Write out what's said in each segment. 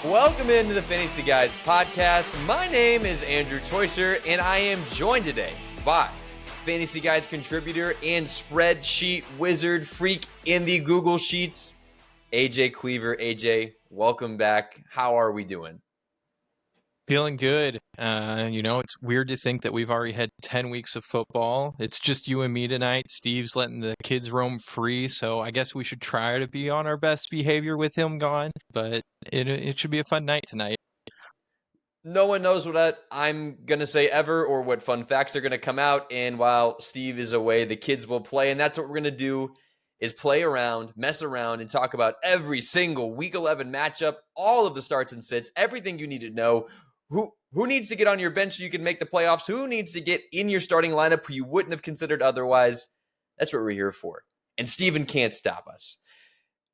Welcome into the Fantasy Guides podcast. My name is Andrew Toyser, and I am joined today by Fantasy Guides contributor and spreadsheet wizard freak in the Google Sheets, AJ Cleaver. AJ, welcome back. How are we doing? Feeling good. It's weird to think that we've already had 10 weeks of football. It's just you and me tonight. Steve's letting the kids roam free, so I guess we should try to be on our best behavior with him gone. But it should be a fun night tonight. No one knows what I'm going to say ever or what fun facts are going to come out. And while Steve is away, the kids will play. And that's what we're going to do is play around, mess around, and talk about every single Week 11 matchup, all of the starts and sits, everything you need to know. Who needs to get on your bench so you can make the playoffs? Who needs to get in your starting lineup who you wouldn't have considered otherwise? That's what we're here for. And Steven can't stop us.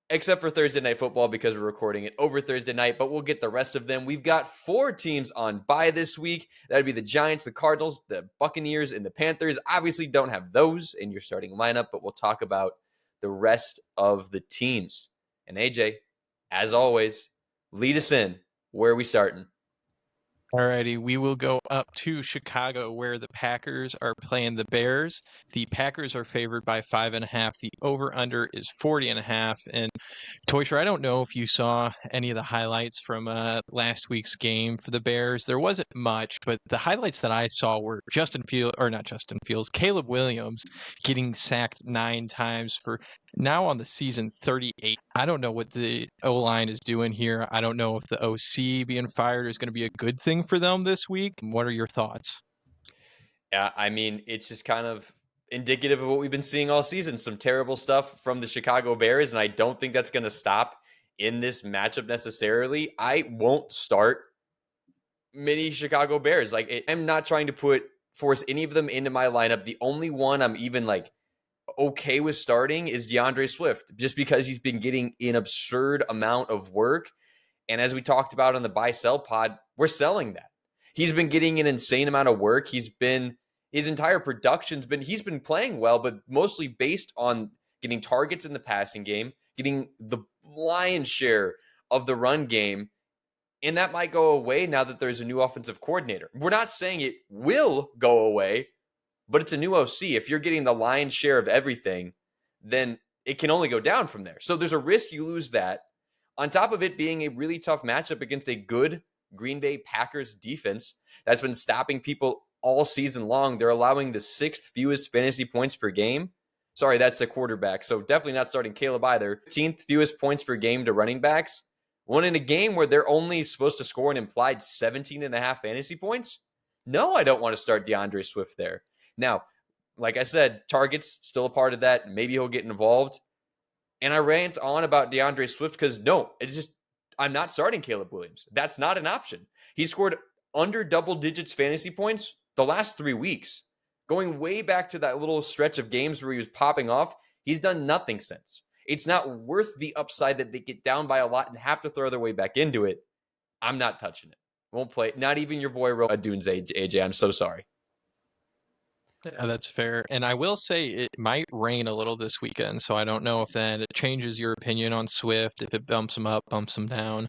Except for Thursday Night Football because we're recording it over Thursday night, but we'll get the rest of them. We've got 4 teams on bye this week. That would be the Giants, the Cardinals, the Buccaneers, and the Panthers. Obviously don't have those in your starting lineup, but we'll talk about the rest of the teams. And AJ, as always, lead us in. Where are we starting? Alrighty, we will go up to Chicago where the Packers are playing the Bears. The Packers are favored by 5.5. The over-under is 40.5. And Toysher, I don't know if you saw any of the highlights from last week's game for the Bears. There wasn't much, but the highlights that I saw were Caleb Williams getting sacked 9 times for now on the season 38. I don't know what the O-line is doing here. I don't know if the OC being fired is going to be a good thing for them this week. What are your thoughts? Yeah, I mean, it's just kind of indicative of what we've been seeing all season. Some terrible stuff from the Chicago Bears, and I don't think that's going to stop in this matchup necessarily. I won't start many Chicago Bears. I'm not trying to force any of them into my lineup. The only one I'm even okay with starting is DeAndre Swift, just because he's been getting an absurd amount of work. And as we talked about on the buy sell pod, we're selling that. He's been getting an insane amount of work. His entire he's been playing well, but mostly based on getting targets in the passing game, getting the lion's share of the run game. And that might go away now that there's a new offensive coordinator. We're not saying it will go away, but it's a new OC. If you're getting the lion's share of everything, then it can only go down from there. So there's a risk you lose that. On top of it being a really tough matchup against a good Green Bay Packers defense that's been stopping people all season long. They're allowing the 6th fewest fantasy points per game. Sorry, that's the quarterback. So definitely not starting Caleb either. 15th fewest points per game to running backs. One in a game where they're only supposed to score an implied 17.5 fantasy points. No, I don't want to start DeAndre Swift there. Now, like I said, targets still a part of that. Maybe he'll get involved. And I rant on about DeAndre Swift because I'm not starting Caleb Williams. That's not an option. He scored under double digits fantasy points the last 3 weeks. Going way back to that little stretch of games where he was popping off, he's done nothing since. It's not worth the upside that they get down by a lot and have to throw their way back into it. I'm not touching it. Won't play. Not even your boy Dunes AJ. I'm so sorry. Yeah, that's fair. And I will say it might rain a little this weekend, so I don't know if that changes your opinion on Swift, if it bumps him up, bumps him down.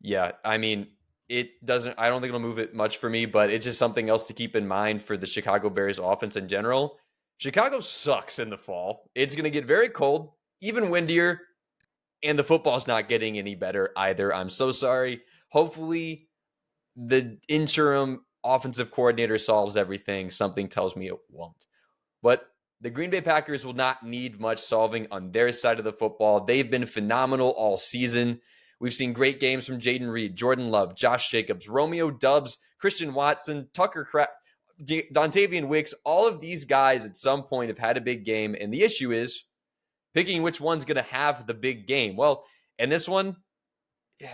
Yeah, I mean, it doesn't, I don't think it'll move it much for me, but it's just something else to keep in mind for the Chicago Bears offense in general. Chicago sucks in the fall. It's going to get very cold, even windier, and the football's not getting any better either. I'm so sorry. Hopefully, the interim offensive coordinator solves everything. Something tells me it won't. But the Green Bay Packers will not need much solving on their side of the football. They've been phenomenal all season. We've seen great games from Jaden Reed, Jordan Love, Josh Jacobs, Romeo Doubs, Christian Watson, Tucker Kraft, Dontavian Wicks. All of these guys at some point have had a big game. And the issue is picking which one's going to have the big game. Well, and this one,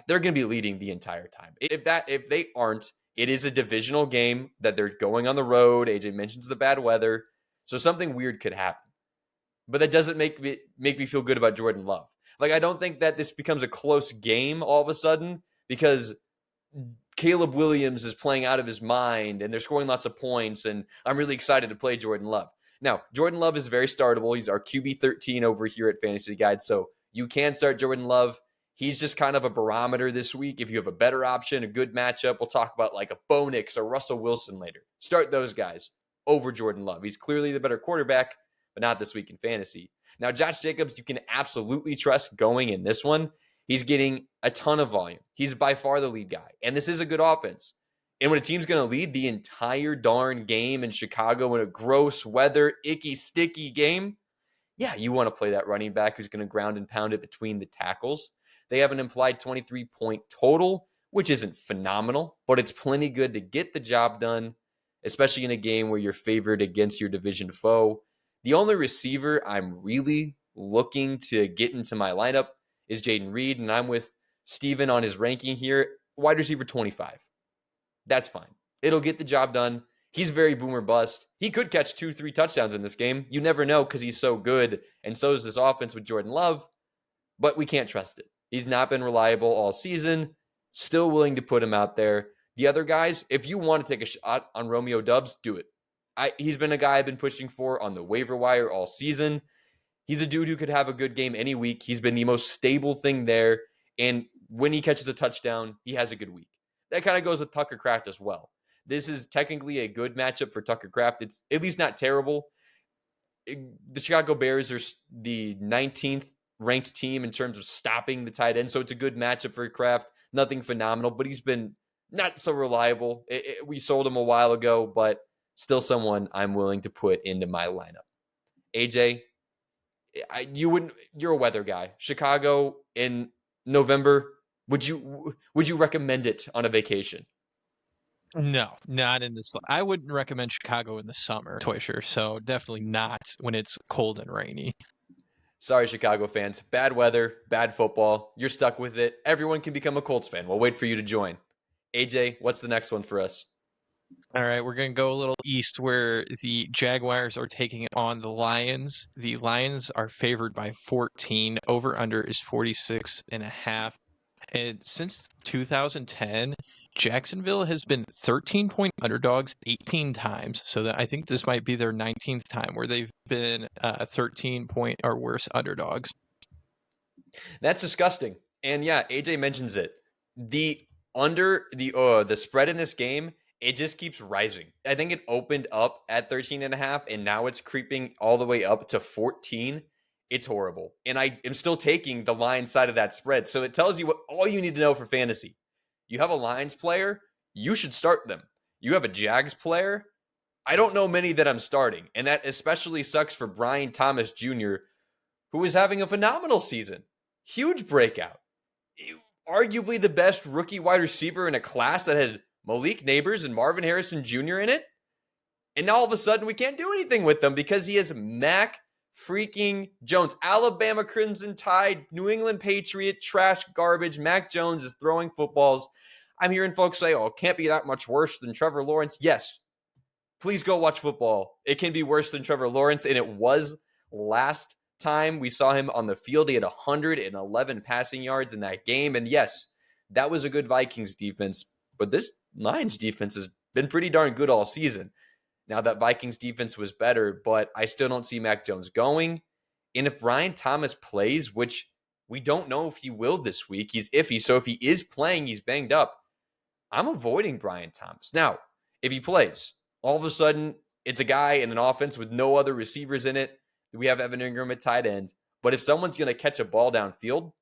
they're going to be leading the entire time. If they aren't, it is a divisional game that they're going on the road. AJ mentions the bad weather. So something weird could happen. But that doesn't make me feel good about Jordan Love. I don't think that this becomes a close game all of a sudden because Caleb Williams is playing out of his mind and they're scoring lots of points, and I'm really excited to play Jordan Love. Now, Jordan Love is very startable. He's our QB 13 over here at Fantasy Guide, so you can start Jordan Love. He's just kind of a barometer this week. If you have a better option, a good matchup, we'll talk about like a Bo Nix or Russell Wilson later. Start those guys over Jordan Love. He's clearly the better quarterback, but not this week in fantasy. Now, Josh Jacobs, you can absolutely trust going in this one. He's getting a ton of volume. He's by far the lead guy, and this is a good offense. And when a team's going to lead the entire darn game in Chicago in a gross weather, icky, sticky game, yeah, you want to play that running back who's going to ground and pound it between the tackles. They have an implied 23-point total, which isn't phenomenal, but it's plenty good to get the job done, especially in a game where you're favored against your division foe. The only receiver I'm really looking to get into my lineup is Jaden Reed, and I'm with Steven on his ranking here, wide receiver 25. That's fine. It'll get the job done. He's very boomer bust. He could catch 2-3 touchdowns in this game. You never know because he's so good, and so is this offense with Jordan Love, but we can't trust it. He's not been reliable all season. Still willing to put him out there. The other guys, if you want to take a shot on Romeo Doubs, do it. He's been a guy I've been pushing for on the waiver wire all season. He's a dude who could have a good game any week. He's been the most stable thing there, and when he catches a touchdown, he has a good week. That kind of goes with Tucker Kraft as well. This is technically a good matchup for Tucker Kraft. It's at least not terrible. The Chicago Bears are the 19th ranked team in terms of stopping the tight end, so it's a good matchup for Kraft. Nothing phenomenal, but he's been not so reliable. We sold him a while ago, but still someone I'm willing to put into my lineup. AJ, you're a weather guy. Chicago in November, would you recommend it on a vacation? No, not in this. I wouldn't recommend Chicago in the summer, Toysher. So definitely not when it's cold and rainy. Sorry, Chicago fans. Bad weather, bad football. You're stuck with it. Everyone can become a Colts fan. We'll wait for you to join. AJ, what's the next one for us? All right, we're going to go a little east where the Jaguars are taking on the Lions. The Lions are favored by 14. Over under is 46.5. And since 2010, Jacksonville has been 13-point underdogs 18 times. So I think this might be their 19th time where they've been 13-point or worse underdogs. That's disgusting. And yeah, AJ mentions it. The spread in this game, it just keeps rising. I think it opened up at 13.5, and now it's creeping all the way up to 14. It's horrible. And I am still taking the Lions side of that spread. So it tells you all you need to know for fantasy. You have a Lions player, you should start them. You have a Jags player, I don't know many that I'm starting. And that especially sucks for Brian Thomas Jr., who is having a phenomenal season. Huge breakout. Arguably the best rookie wide receiver in a class that had Malik Neighbors and Marvin Harrison Jr. in it. And now all of a sudden we can't do anything with them because he has Mac freaking Jones. Alabama Crimson Tide, New England Patriot, trash garbage. Mac Jones is throwing footballs. I'm hearing folks say, oh, it can't be that much worse than Trevor Lawrence. Yes, please go watch football. It can be worse than Trevor Lawrence, and it was last time we saw him on the field. He had 111 passing yards in that game, and yes, that was a good Vikings defense, but this Lions defense has been pretty darn good all season. Now that Vikings defense was better, but I still don't see Mac Jones going. And if Brian Thomas plays, which we don't know if he will this week, he's iffy. So if he is playing, he's banged up. I'm avoiding Brian Thomas. Now, if he plays, all of a sudden it's a guy in an offense with no other receivers in it. We have Evan Ingram at tight end. But if someone's going to catch a ball downfield,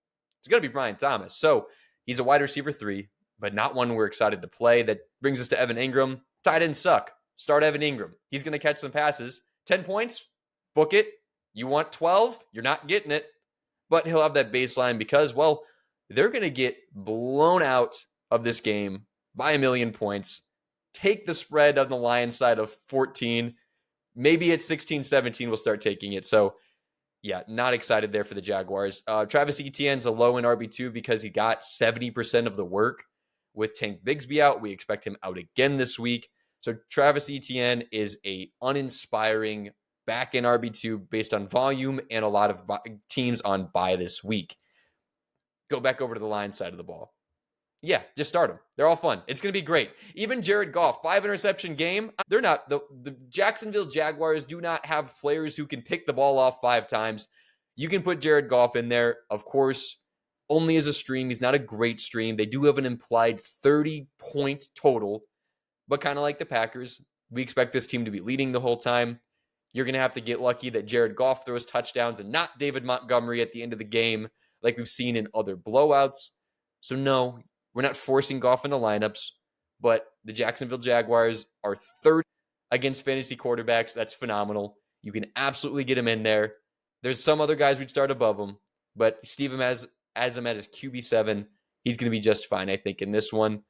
it's going to be Brian Thomas. So he's a wide receiver 3, but not one we're excited to play. That brings us to Evan Ingram. Tight ends suck. Start Evan Ingram. He's going to catch some passes. 10 points, book it. You want 12, you're not getting it. But he'll have that baseline because, well, they're going to get blown out of this game by 1,000,000 points. Take the spread on the Lions side of 14. Maybe at 16, 17, we'll start taking it. So, yeah, not excited there for the Jaguars. Travis Etienne's a low in RB2 because he got 70% of the work with Tank Bigsby out. We expect him out again this week. So Travis Etienne is a uninspiring back in RB2 based on volume and a lot of teams on bye this week. Go back over to the Lions side of the ball. Yeah, just start them. They're all fun. It's going to be great. Even Jared Goff, 5-interception game. They're not, the Jacksonville Jaguars do not have players who can pick the ball off 5 times. You can put Jared Goff in there, of course. only as a stream. He's not a great stream. They do have an implied 30-point total, but kind of like the Packers, we expect this team to be leading the whole time. You're going to have to get lucky that Jared Goff throws touchdowns and not David Montgomery at the end of the game, like we've seen in other blowouts. So no, we're not forcing Goff into lineups, but the Jacksonville Jaguars are third against fantasy quarterbacks. That's phenomenal. You can absolutely get him in there. There's some other guys we'd start above him, but Steve has him at his QB7. He's going to be just fine, I think, in this one.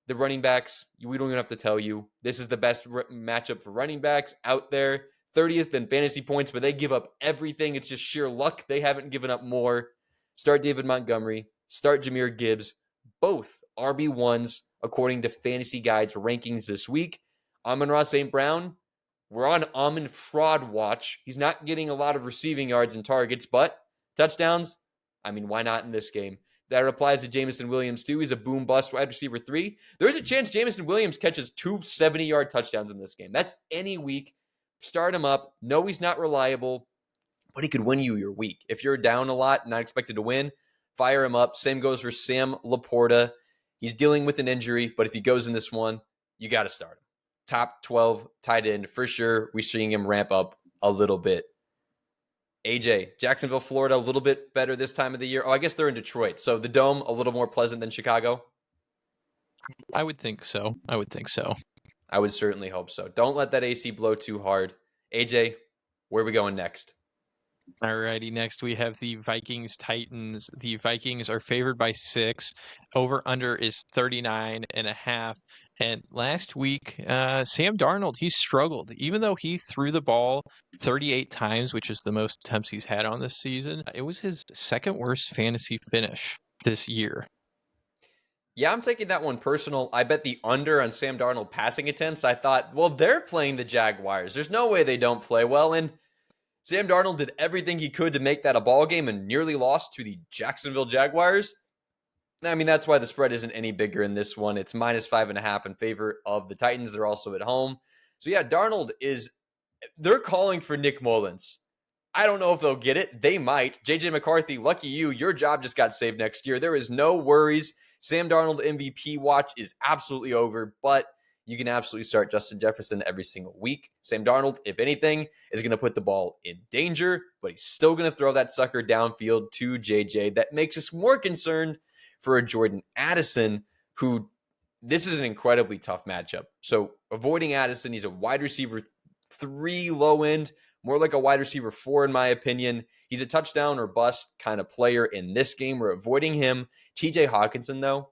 The running backs, we don't even have to tell you. This is the best matchup for running backs out there. 30th in fantasy points, but they give up everything. It's just sheer luck. They haven't given up more. Start David Montgomery. Start Jahmyr Gibbs. Both RB1s according to Fantasy Guide's rankings this week. Amon-Ra St. Brown, we're on Amon fraud watch. He's not getting a lot of receiving yards and targets, but touchdowns, I mean, why not in this game? That applies to Jameson Williams, too. He's a boom-bust wide receiver 3. There is a chance Jameson Williams catches 2 70-yard touchdowns in this game. That's any week. Start him up. No, he's not reliable, but he could win you your week. If you're down a lot, not expected to win, fire him up. Same goes for Sam Laporta. He's dealing with an injury, but if he goes in this one, you got to start him. Top 12 tight end for sure. We're seeing him ramp up a little bit. AJ, Jacksonville, Florida, a little bit better this time of the year. Oh, I guess they're in Detroit. So the Dome, a little more pleasant than Chicago? I would think so. I would certainly hope so. Don't let that AC blow too hard. AJ, where are we going next? Alrighty, next we have the Vikings Titans. The Vikings are favored by 6. Over under is 39.5. And last week, Sam Darnold, he struggled. Even though he threw the ball 38 times, which is the most attempts he's had on this season, it was his second worst fantasy finish this year. Yeah, I'm taking that one personal. I bet the under on Sam Darnold passing attempts. I thought, well, they're playing the Jaguars. There's no way they don't play well. And Sam Darnold did everything he could to make that a ball game and nearly lost to the Jacksonville Jaguars. I mean, that's why the spread isn't any bigger in this one. It's -5.5 in favor of the Titans. They're also at home. So yeah, Darnold they're calling for Nick Mullins. I don't know if they'll get it. They might. JJ McCarthy, lucky you, your job just got saved next year. There is no worries. Sam Darnold MVP watch is absolutely over, but you can absolutely start Justin Jefferson every single week. Sam Darnold, if anything, is going to put the ball in danger, but he's still going to throw that sucker downfield to JJ. That makes us more concerned for a Jordan Addison, who this is an incredibly tough matchup. So avoiding Addison, he's a wide receiver 3 low end, more like a wide receiver 4 in my opinion. He's a touchdown or bust kind of player in this game. We're avoiding him. TJ Hawkinson, though,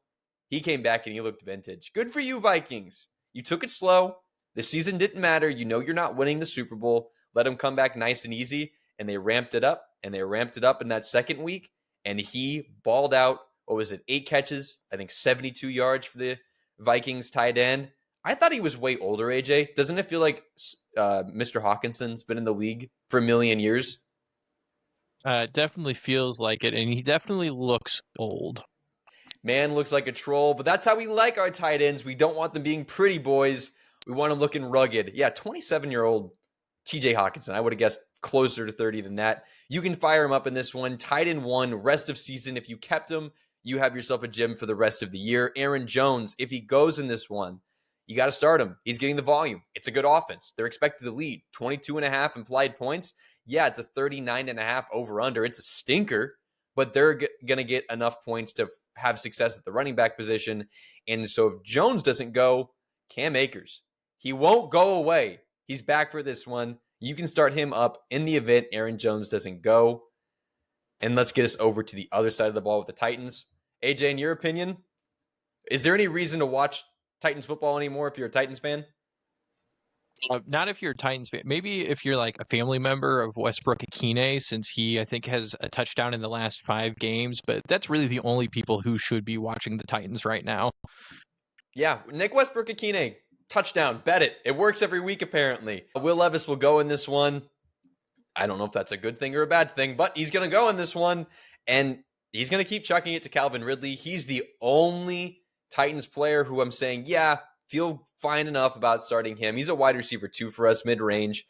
he came back and he looked vintage. Good for you, Vikings. You took it slow. The season didn't matter. You know you're not winning the Super Bowl. Let him come back nice and easy. And they ramped it up. And they ramped it up in that second week. And he balled out. What was it? 8 catches. I think 72 yards for the Vikings tight end. I thought he was way older, AJ. Doesn't it feel like Mr. Hawkinson's been in the league for a million years? Definitely feels like it. And he definitely looks old. Man looks like a troll, but that's how we like our tight ends. We don't want them being pretty boys. We want them looking rugged. Yeah, 27-year-old TJ Hawkinson. I would have guessed closer to 30 than that. You can fire him up in this one. Tight end 1, rest of season. If you kept him, you have yourself a gem for the rest of the year. Aaron Jones, if he goes in this one, you got to start him. He's getting the volume. It's a good offense. They're expected to lead. 22.5 implied points. Yeah, it's a 39.5 over-under. It's a stinker, but they're going to get enough points to have success at the running back position. And so if Jones doesn't go, Cam Akers, he won't go away. He's back for this one. You can start him up in the event Aaron Jones doesn't go. And let's get us over to the other side of the ball with the Titans. AJ, in your opinion, is there any reason to watch Titans football anymore if you're a Titans fan? Not if you're a Titans fan. Maybe if you're like a family member of Westbrook Akine, since he, I think, has a touchdown in the last 5 games. But that's really the only people who should be watching the Titans right now. Yeah, Nick Westbrook Akine, touchdown, bet it. It works every week, apparently. Will Levis will go in this one. I don't know if that's a good thing or a bad thing, but he's going to go in this one. And he's going to keep chucking it to Calvin Ridley. He's the only Titans player who I'm saying, yeah, feel fine enough about starting him. He's a wide receiver 2 for us, mid-range.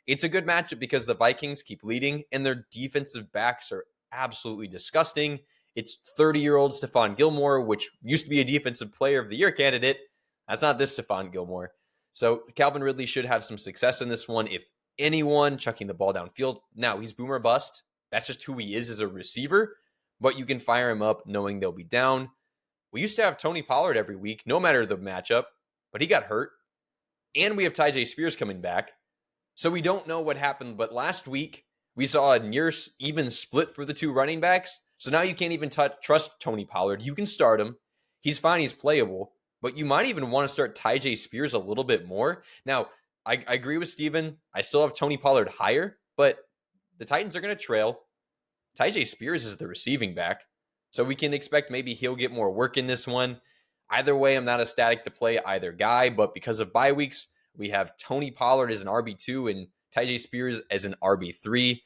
It's a good matchup because the Vikings keep leading and their defensive backs are absolutely disgusting. It's 30-year-old Stephon Gilmore, which used to be a defensive player of the year candidate. That's not this Stephon Gilmore. So Calvin Ridley should have some success in this one. If anyone, chucking the ball downfield. Now, he's boomer bust. That's just who he is as a receiver, but you can fire him up knowing they'll be down. We used to have Tony Pollard every week, no matter the matchup, but he got hurt. And we have Tyjae Spears coming back. So we don't know what happened, but last week we saw a near even split for the two running backs. So now you can't even trust Tony Pollard. You can start him. He's fine. He's playable. But you might even want to start Tyjae Spears a little bit more. Now, I agree with Steven. I still have Tony Pollard higher, but the Titans are going to trail. Tyjae Spears is the receiving back. So we can expect maybe he'll get more work in this one. Either way, I'm not ecstatic to play either guy, but because of bye weeks, we have Tony Pollard as an RB2 and Tyjae Spears as an RB3.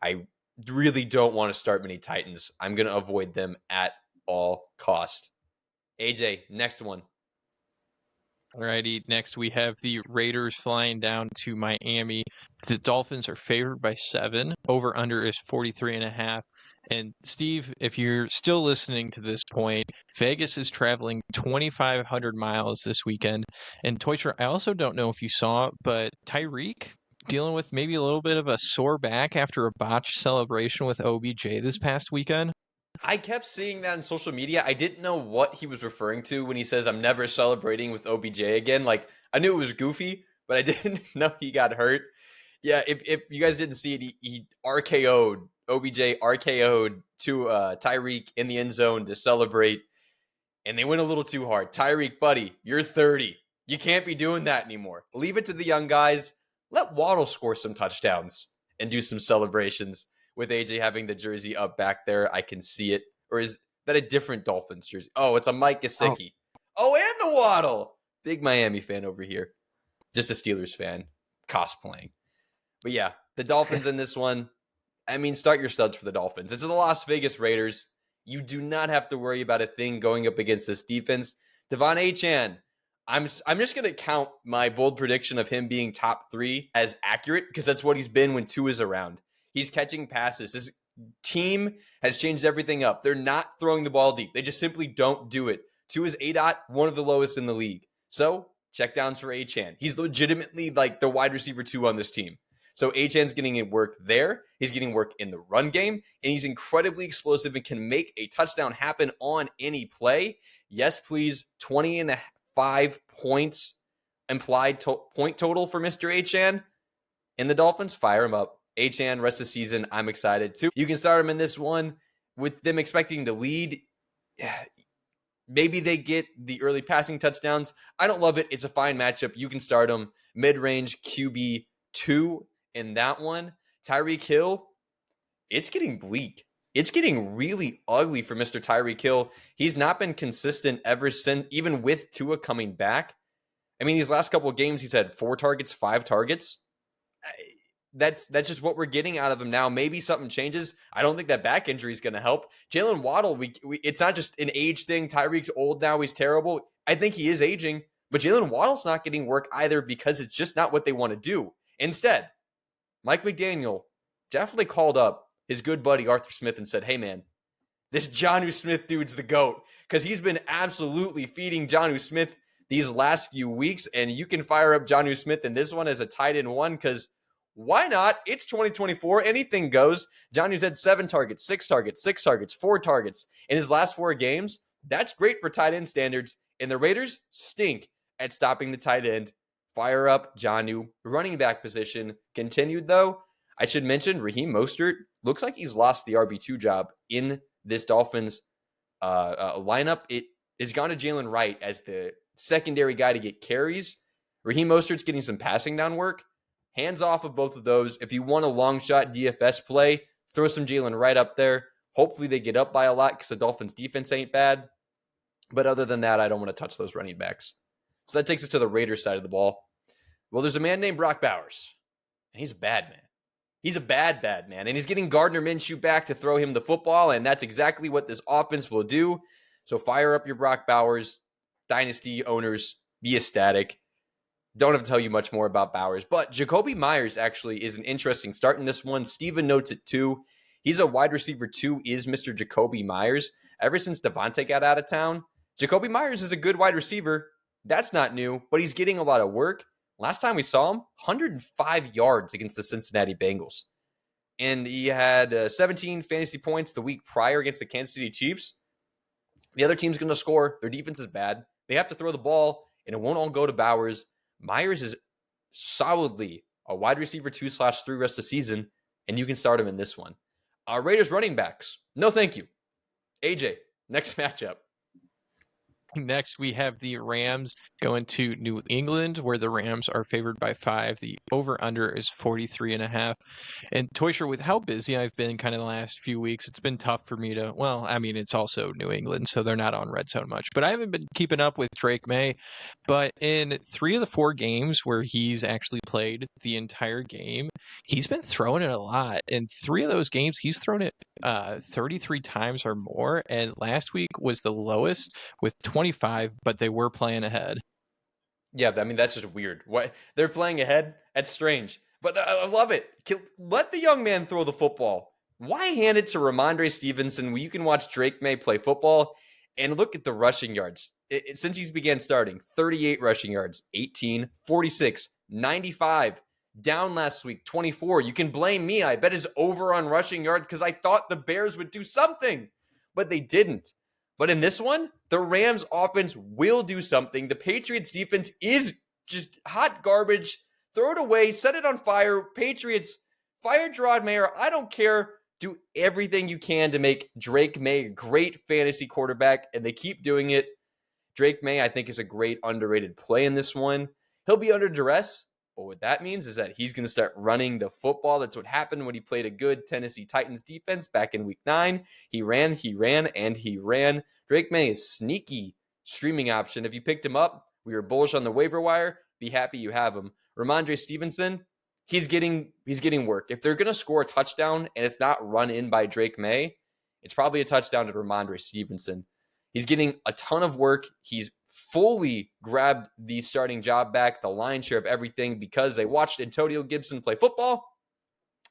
I really don't want to start many Titans. I'm going to avoid them at all cost. AJ, next one. Alrighty, next we have the Raiders flying down to Miami. The Dolphins are favored by 7. Over under is 43.5. And Steve, if you're still listening to this point, Vegas is traveling 2,500 miles this weekend. And Toytra, I also don't know if you saw, but Tyreek dealing with maybe a little bit of a sore back after a botched celebration with OBJ this past weekend. I kept seeing that on social media. I didn't know what he was referring to when he says, I'm never celebrating with OBJ again. Like, I knew it was goofy, but I didn't know he got hurt. Yeah, if you guys didn't see it, he RKO'd, OBJ RKO'd to Tyreek in the end zone to celebrate, and they went a little too hard. Tyreek, buddy, you're 30. You can't be doing that anymore. Leave it to the young guys. Let Waddle score some touchdowns and do some celebrations. With AJ having the jersey up back there, I can see it. Or is that a different Dolphins jersey? Oh, it's a Mike Gesicki. Oh, and the Waddle. Big Miami fan over here. Just a Steelers fan cosplaying. But yeah, the Dolphins in this one. I mean, start your studs for the Dolphins. It's the Las Vegas Raiders. You do not have to worry about a thing going up against this defense. Devon Achane. I'm just going to count my bold prediction of him being top 3 as accurate because that's what he's been when 2 is around. He's catching passes. This team has changed everything up. They're not throwing the ball deep. They just simply don't do it. 2 is ADOT, one of the lowest in the league. So checkdowns for Achane. He's legitimately like the wide receiver 2 on this team. So Achane's getting work there. He's getting work in the run game, and he's incredibly explosive and can make a touchdown happen on any play. Yes, please. 20.5 points implied point total for Mr. Achane. And the Dolphins, fire him up. Achane, rest of the season, I'm excited too. You can start him in this one with them expecting to lead. Maybe they get the early passing touchdowns. I don't love it. It's a fine matchup. You can start him mid-range QB2 in that one. Tyreek Hill, it's getting bleak. It's getting really ugly for Mr. Tyreek Hill. He's not been consistent ever since, even with Tua coming back. I mean, these last couple of games, he's had 4 targets, 5 targets. That's just what we're getting out of him now. Maybe something changes. I don't think that back injury is going to help. Jalen Waddle, it's not just an age thing. Tyreek's old now. He's terrible. I think he is aging, but Jalen Waddle's not getting work either because it's just not what they want to do. Instead, Mike McDaniel definitely called up his good buddy Arthur Smith and said, hey, man, this Jonnu Smith dude's the GOAT because he's been absolutely feeding Jonnu Smith these last few weeks, and you can fire up Jonnu Smith in this one as a tight end 1 because why not? It's 2024. Anything goes. Jonnu's had 7 targets, 6 targets, 6 targets, 4 targets in his last 4 games. That's great for tight end standards, and the Raiders stink at stopping the tight end. Fire up Jonnu. Running back position continued, though. I should mention Raheem Mostert looks like he's lost the RB2 job in this Dolphins lineup. It has gone to Jalen Wright as the secondary guy to get carries. Raheem Mostert's getting some passing down work. Hands off of both of those. If you want a long shot DFS play, throw some Jalen Wright up there. Hopefully they get up by a lot because the Dolphins defense ain't bad. But other than that, I don't want to touch those running backs. So that takes us to the Raiders side of the ball. Well, there's a man named Brock Bowers, and he's a bad man. He's a bad man, and he's getting Gardner Minshew back to throw him the football, and that's exactly what this offense will do. So fire up your Brock Bowers. Dynasty owners, be ecstatic. Don't have to tell you much more about Bowers, but Jacoby Myers actually is an interesting start in this one. Steven notes it too. He's a wide receiver 2, is Mr. Jacoby Myers. Ever since Devontae got out of town, Jacoby Myers is a good wide receiver. That's not new, but he's getting a lot of work. Last time we saw him, 105 yards against the Cincinnati Bengals. And he had 17 fantasy points the week prior against the Kansas City Chiefs. The other team's going to score. Their defense is bad. They have to throw the ball, and it won't all go to Bowers. Myers is solidly a wide receiver 2/3 rest of the season, and you can start him in this one. Raiders running backs. No, thank you. AJ, next matchup. Next, we have the Rams going to New England, where the Rams are favored by 5. The over-under is 43.5. And Toysher, with how busy I've been kind of the last few weeks, it's been tough for me to, well, I mean, it's also New England, so they're not on red zone much. But I haven't been keeping up with Drake May. But in 3 of the 4 games where he's actually played the entire game, he's been throwing it a lot. In 3 of those games, he's thrown it 33 times or more. And last week was the lowest with 25, but they were playing ahead. Yeah, I mean, that's just weird. What they're playing ahead? That's strange. But I love it. Let the young man throw the football. Why hand it to Ramondre Stevenson when you can watch Drake May play football? And look at the rushing yards. Since he's began starting, 38 rushing yards, 18, 46, 95. Down last week, 24. You can blame me. I bet his over on rushing yards because I thought the Bears would do something, but they didn't. But in this one, the Rams offense will do something. The Patriots defense is just hot garbage. Throw it away, set it on fire. Patriots, fire Gerard Mayer. I don't care. Do everything you can to make Drake May a great fantasy quarterback, and they keep doing it. Drake May, I think, is a great underrated play in this one. He'll be under duress, but what that means is that he's going to start running the football. That's what happened when he played a good Tennessee Titans defense back in week 9. He ran, and he ran. Drake May is sneaky streaming option. If you picked him up, we were bullish on the waiver wire. Be happy you have him. Ramondre Stevenson, he's getting work. If they're going to score a touchdown and it's not run in by Drake May, it's probably a touchdown to Ramondre Stevenson. He's getting a ton of work. He's fully grabbed the starting job back, the lion's share of everything, because they watched Antonio Gibson play football,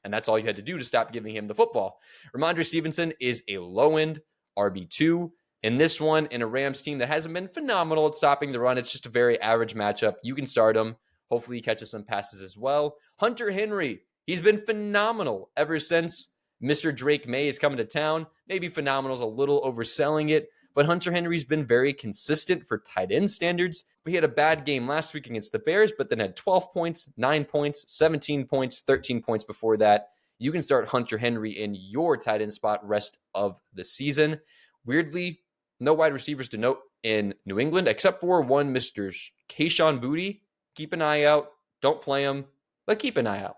and that's all you had to do to stop giving him the football. Ramondre Stevenson is a low-end RB2 in this one, in a Rams team that hasn't been phenomenal at stopping the run. It's just a very average matchup. You can start him. Hopefully he catches some passes as well. Hunter Henry, he's been phenomenal ever since Mr. Drake May is coming to town. Maybe phenomenal is a little overselling it, but Hunter Henry's been very consistent for tight end standards. He had a bad game last week against the Bears, but then had 12 points, 9 points, 17 points, 13 points before that. You can start Hunter Henry in your tight end spot rest of the season. Weirdly, no wide receivers to note in New England, except for one Mr. Kayshon Boutte. Keep an eye out. Don't play him, but keep an eye out.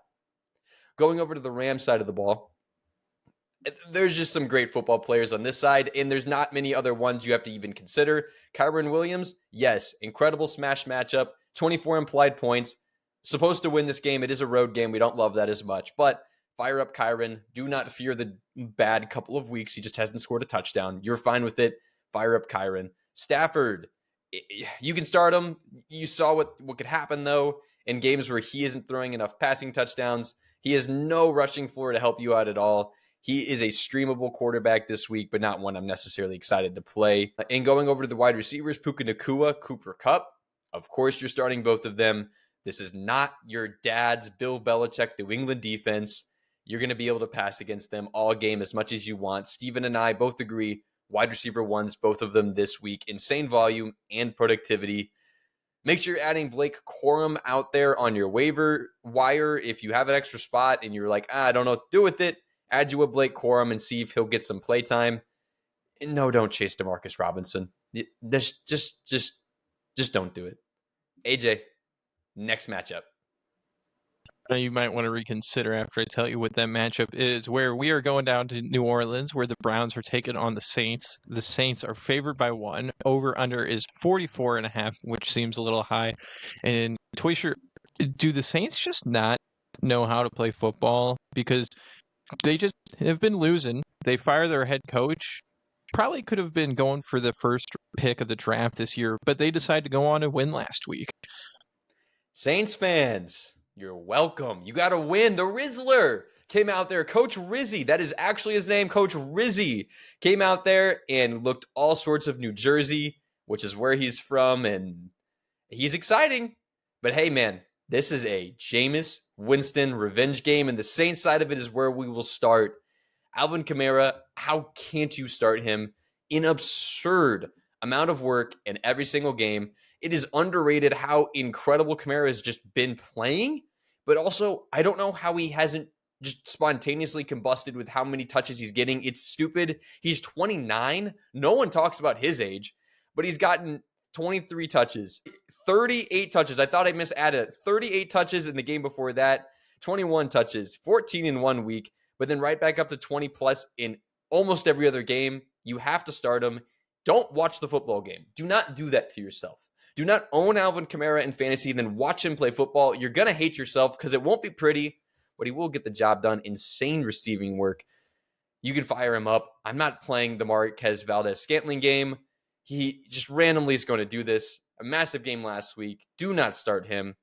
Going over to the Rams side of the ball, there's just some great football players on this side, and there's not many other ones you have to even consider. Kyren Williams, yes, incredible smash matchup, 24 implied points. Supposed to win this game. It is a road game. We don't love that as much, but fire up Kyren. Do not fear the bad couple of weeks. He just hasn't scored a touchdown. You're fine with it. Fire up Kyren. Stafford, you can start him. You saw what could happen, though, in games where he isn't throwing enough passing touchdowns. He has no rushing floor to help you out at all. He is a streamable quarterback this week, but not one I'm necessarily excited to play. And going over to the wide receivers, Puka Nacua, Cooper Kupp. Of course, you're starting both of them. This is not your dad's Bill Belichick New England defense. You're going to be able to pass against them all game as much as you want. Steven and I both agree. Wide receiver ones, both of them this week. Insane volume and productivity. Make sure you're adding Blake Corum out there on your waiver wire. If you have an extra spot and you're like, I don't know what to do with it, add you a Blake Corum and see if he'll get some play time. And no, don't chase Demarcus Robinson. Just don't do it. AJ, next matchup. You might want to reconsider after I tell you what that matchup is, where we are going down to New Orleans, where the Browns are taking on the Saints. The Saints are favored by 1. Over-under is 44.5, which seems a little high. And Toysher, do the Saints just not know how to play football? Because they just have been losing. They fire their head coach. Probably could have been going for the first pick of the draft this year, but they decided to go on and win last week. Saints fans, you're welcome. You got to win. The Rizzler. came out there. Coach Rizzy, that is actually his name. Coach Rizzy came out there and looked all sorts of New Jersey, which is where he's from, and he's exciting. But hey, man, this is a Jameis Winston revenge game, and the Saints side of it is where we will start. Alvin Kamara, how can't you start him? An absurd amount of work in every single game. It is underrated how incredible Kamara has just been playing, but also I don't know how he hasn't just spontaneously combusted with how many touches he's getting. It's stupid. He's 29. No one talks about his age, but he's gotten 23 touches, 38 touches. I thought I misadded 38 touches in the game before that, 21 touches, 14 in 1 week, but then right back up to 20 plus in almost every other game. You have to start him. Don't watch the football game. Do not do that to yourself. Do not own Alvin Kamara in fantasy, then watch him play football. You're going to hate yourself because it won't be pretty, but he will get the job done. Insane receiving work. You can fire him up. I'm not playing the Marquez Valdez-Scantling game. He just randomly is going to do this. A massive game last week. Do not start him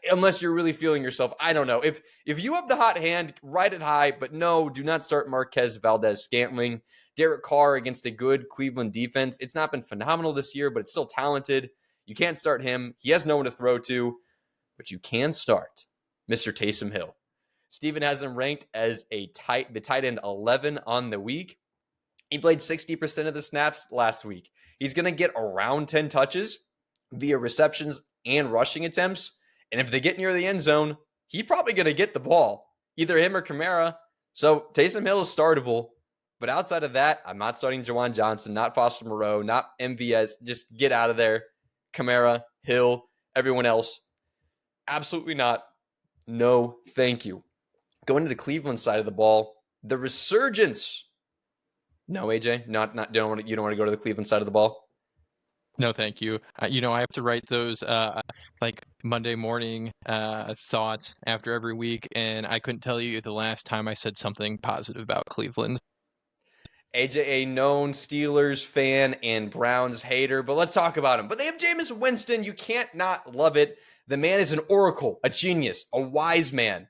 unless you're really feeling yourself. I don't know. If you have the hot hand, ride it high, but no, do not start Marquez Valdez-Scantling. Derek Carr against a good Cleveland defense. It's not been phenomenal this year, but it's still talented. You can't start him. He has no one to throw to, but you can start Mr. Taysom Hill. Steven has him ranked as the tight end 11 on the week. He played 60% of the snaps last week. He's going to get around 10 touches via receptions and rushing attempts. And if they get near the end zone, he's probably going to get the ball, either him or Kamara. So Taysom Hill is startable. But outside of that, I'm not starting Jawan Johnson, not Foster Moreau, not MVS. Just get out of there. Kamara, Hill, everyone else. Absolutely not. No, thank you. Going to the Cleveland side of the ball, the resurgence. No, AJ, you don't want to go to the Cleveland side of the ball. No, thank you. I have to write those like Monday morning thoughts after every week, and I couldn't tell you the last time I said something positive about Cleveland. AJ, a known Steelers fan and Browns hater, but let's talk about him. But they have Jameis Winston. You can't not love it. The man is an oracle, a genius, a wise man,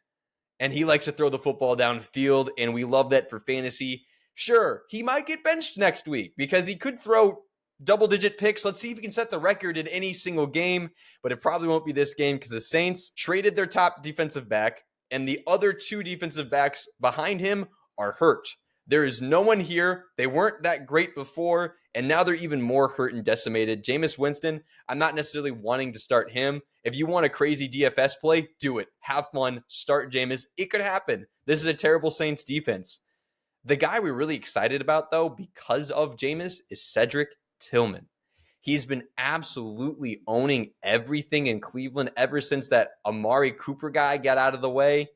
and he likes to throw the football downfield, and we love that for fantasy. Sure, he might get benched next week because he could throw double-digit picks. Let's see if he can set the record in any single game, but it probably won't be this game because the Saints traded their top defensive back, and the other two defensive backs behind him are hurt. There is no one here. They weren't that great before, and now they're even more hurt and decimated. Jameis Winston, I'm not necessarily wanting to start him. If you want a crazy DFS play, do it. Have fun. Start Jameis. It could happen. This is a terrible Saints defense. The guy we're really excited about, though, because of Jameis, is Cedric Tillman. He's been absolutely owning everything in Cleveland ever since that Amari Cooper guy got out of the way.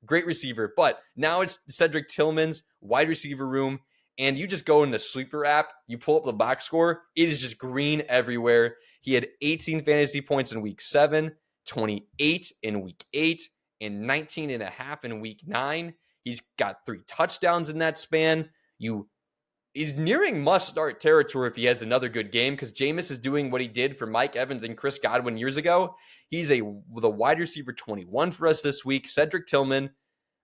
Great receiver, but now it's Cedric Tillman's wide receiver room, and you just go in the sleeper app, you pull up the box score, it is just green everywhere. He had 18 fantasy points in week 7, 28 in week 8, and 19 and a half in week 9. He's got 3 touchdowns in that span. He's nearing must-start territory if he has another good game because Jameis is doing what he did for Mike Evans and Chris Godwin years ago. He's the wide receiver 21 for us this week. Cedric Tillman,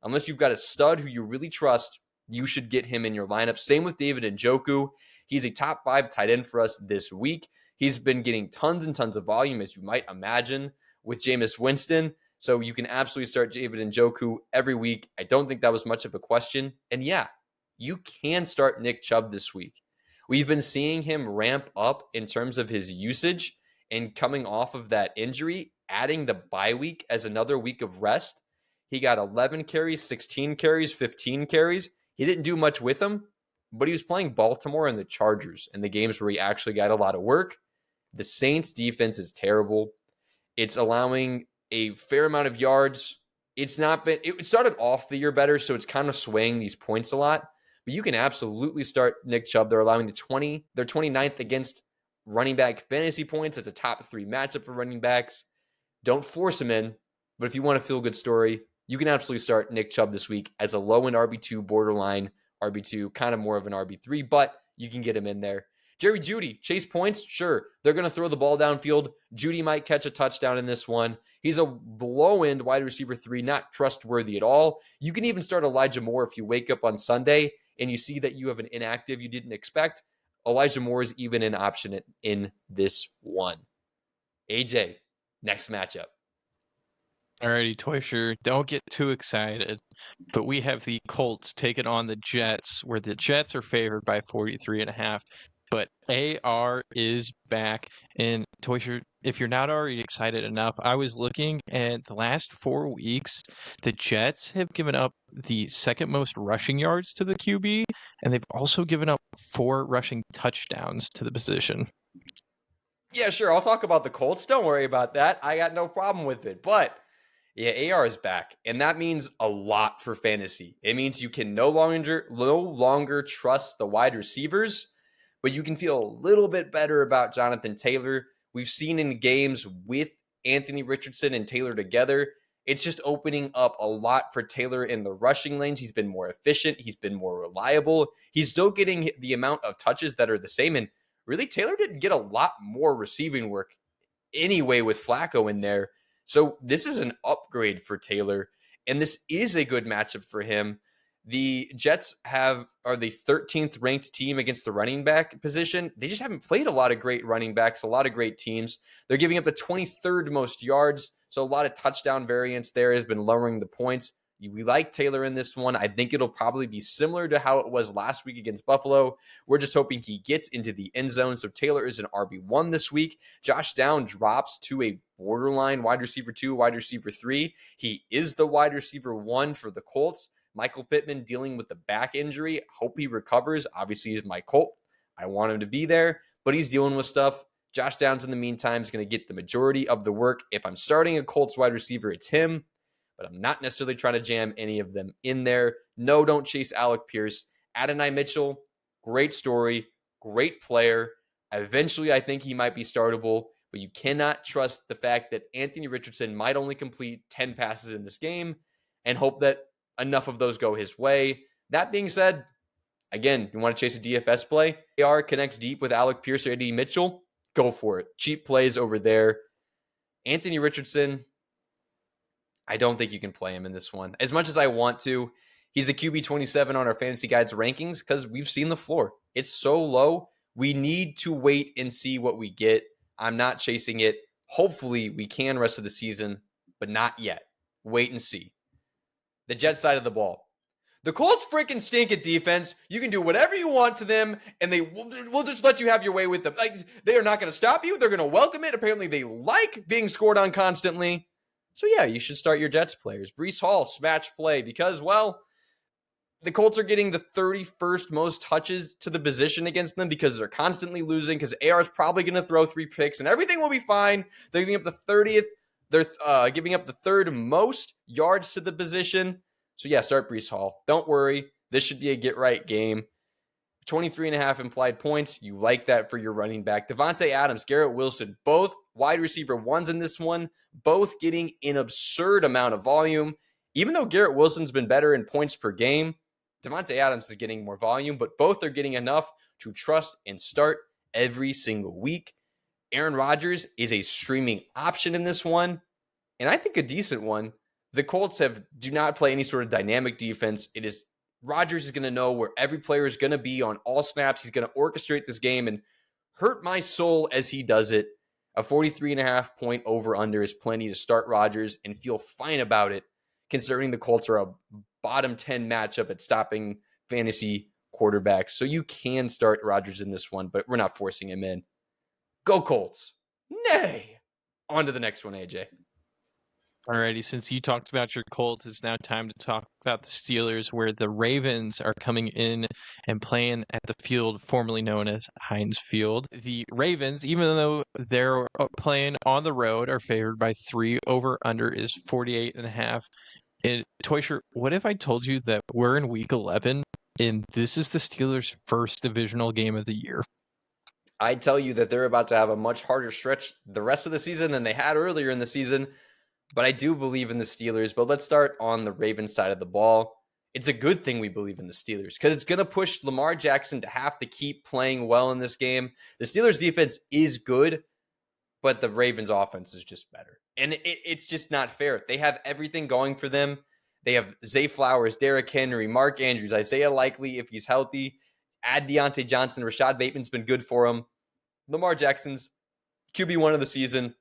unless you've got a stud who you really trust, you should get him in your lineup. Same with David Njoku. He's a top 5 tight end for us this week. He's been getting tons and tons of volume, as you might imagine, with Jameis Winston. So you can absolutely start David Njoku every week. I don't think that was much of a question. And yeah, you can start Nick Chubb this week. We've been seeing him ramp up in terms of his usage and coming off of that injury, adding the bye week as another week of rest. He got 11 carries, 16 carries, 15 carries. He didn't do much with them, but he was playing Baltimore and the Chargers in the games where he actually got a lot of work. The Saints defense is terrible. It's allowing a fair amount of yards. It started off the year better, so it's kind of swaying these points a lot. But you can absolutely start Nick Chubb. They're allowing they're 29th against running back fantasy points. It's a top 3 matchup for running backs. Don't force him in, but if you want a feel-good story, you can absolutely start Nick Chubb this week as a low-end RB2, borderline RB2, kind of more of an RB3, but you can get him in there. Jerry Jeudy, chase points, sure. They're going to throw the ball downfield. Jeudy might catch a touchdown in this one. He's a low-end wide receiver 3, not trustworthy at all. You can even start Elijah Moore if you wake up on Sunday and you see that you have an inactive you didn't expect. Elijah Moore is even an option in this one. AJ, next matchup. Alrighty, Toysher, don't get too excited, but we have the Colts taking on the Jets, where the Jets are favored by 43.5. But AR is back. And Toysher, if you're not already excited enough, I was looking at the last 4 weeks, the Jets have given up the second most rushing yards to the QB, and they've also given up 4 rushing touchdowns to the position. Yeah, sure. I'll talk about the Colts. Don't worry about that. I got no problem with it. But yeah, AR is back, and that means a lot for fantasy. It means you can no longer trust the wide receivers, but you can feel a little bit better about Jonathan Taylor. We've seen in games with Anthony Richardson and Taylor together, it's just opening up a lot for Taylor in the rushing lanes. He's been more efficient. He's been more reliable. He's still getting the amount of touches that are the same. And really, Taylor didn't get a lot more receiving work anyway with Flacco in there. So this is an upgrade for Taylor, and this is a good matchup for him. The Jets are the 13th ranked team against the running back position. They just haven't played a lot of great running backs, a lot of great teams. They're giving up the 23rd most yards, so a lot of touchdown variance there has been lowering the points. We like Taylor in this one. I think it'll probably be similar to how it was last week against Buffalo. We're just hoping he gets into the end zone. So Taylor is an RB1 this week. Josh Downs drops to a borderline wide receiver 2, wide receiver 3. He is the wide receiver 1 for the Colts. Michael Pittman dealing with the back injury. Hope he recovers. Obviously, he's my Colt. I want him to be there, but he's dealing with stuff. Josh Downs in the meantime is going to get the majority of the work. If I'm starting a Colts wide receiver, it's him. But I'm not necessarily trying to jam any of them in there. No, don't chase Alec Pierce. Adonai Mitchell, great story, great player. Eventually, I think he might be startable, but you cannot trust the fact that Anthony Richardson might only complete 10 passes in this game and hope that enough of those go his way. That being said, again, you want to chase a DFS play? AR connects deep with Alec Pierce or Eddie Mitchell. Go for it. Cheap plays over there. Anthony Richardson, I don't think you can play him in this one. As much as I want to, he's the QB 27 on our Fantasy Guides rankings because we've seen the floor. It's so low. We need to wait and see what we get. I'm not chasing it. Hopefully, we can rest of the season, but not yet. Wait and see. The Jets side of the ball. The Colts freaking stink at defense. You can do whatever you want to them, and they will just let you have your way with them. Like, they are not going to stop you. They're going to welcome it. Apparently, they like being scored on constantly. So, yeah, you should start your Jets players. Breece Hall, smash play, because, well, the Colts are getting the 31st most touches to the position against them because they're constantly losing, because AR is probably going to throw 3 picks, and everything will be fine. They're giving up the 30th. They're giving up the 3rd most yards to the position. So, yeah, start Breece Hall. Don't worry. This should be a get-right game. 23.5 implied points. You like that for your running back. Devontae Adams, Garrett Wilson, both wide receiver 1s in this one, both getting an absurd amount of volume. Even though Garrett Wilson's been better in points per game, Devontae Adams is getting more volume, but both are getting enough to trust and start every single week. Aaron Rodgers is a streaming option in this one, and I think a decent one. The Colts do not play any sort of dynamic defense. It is Rodgers is going to know where every player is going to be on all snaps. He's going to orchestrate this game and hurt my soul as he does it. A 43.5 point over-under is plenty to start Rodgers and feel fine about it, considering the Colts are a bottom 10 matchup at stopping fantasy quarterbacks. So you can start Rodgers in this one, but we're not forcing him in. Go Colts. Nay. On to the next one, AJ. Alrighty, since you talked about your Colts, it's now time to talk about the Steelers, where the Ravens are coming in and playing at the field formerly known as Heinz Field. The Ravens, even though they're playing on the road, are favored by 3. Over-under is 48.5. And Toysher, what if I told you that we're in week 11 and this is the Steelers' first divisional game of the year? I tell you that they're about to have a much harder stretch the rest of the season than they had earlier in the season. But I do believe in the Steelers. But let's start on the Ravens side of the ball. it's a good thing we believe in the Steelers because it's going to push Lamar Jackson to have to keep playing well in this game. The Steelers defense is good, but the Ravens offense is just better. And it's just not fair. They have everything going for them. They have Zay Flowers, Derrick Henry, Mark Andrews, Isaiah Likely if he's healthy. Add Deontay Johnson. Rashad Bateman's been good for him. Lamar Jackson's QB1 of the season.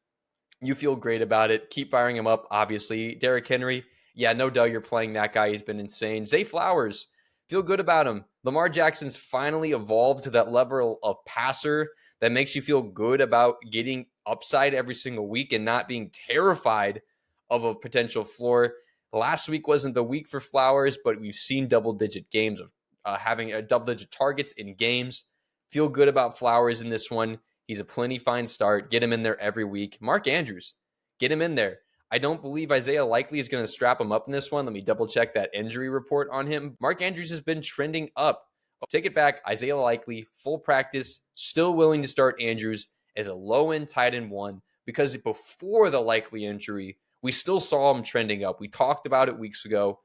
You feel great about it. Keep firing him up, obviously. Derrick Henry, yeah, no doubt you're playing that guy. He's been insane. Zay Flowers, feel good about him. Lamar Jackson's finally evolved to that level of passer that makes you feel good about getting upside every single week and not being terrified of a potential floor. Last week wasn't the week for Flowers, but we've seen double-digit games of having a double-digit targets in games. Feel good about Flowers in this one. He's a plenty fine start. Get him in there every week. Mark Andrews, get him in there. I don't believe Isaiah Likely is going to strap him up in this one. Let me double check that injury report on him. Mark Andrews has been trending up. Take it back. Isaiah Likely, full practice, still willing to start Andrews as a low-end tight end one because before the Likely injury, we still saw him trending up. We talked about it weeks ago.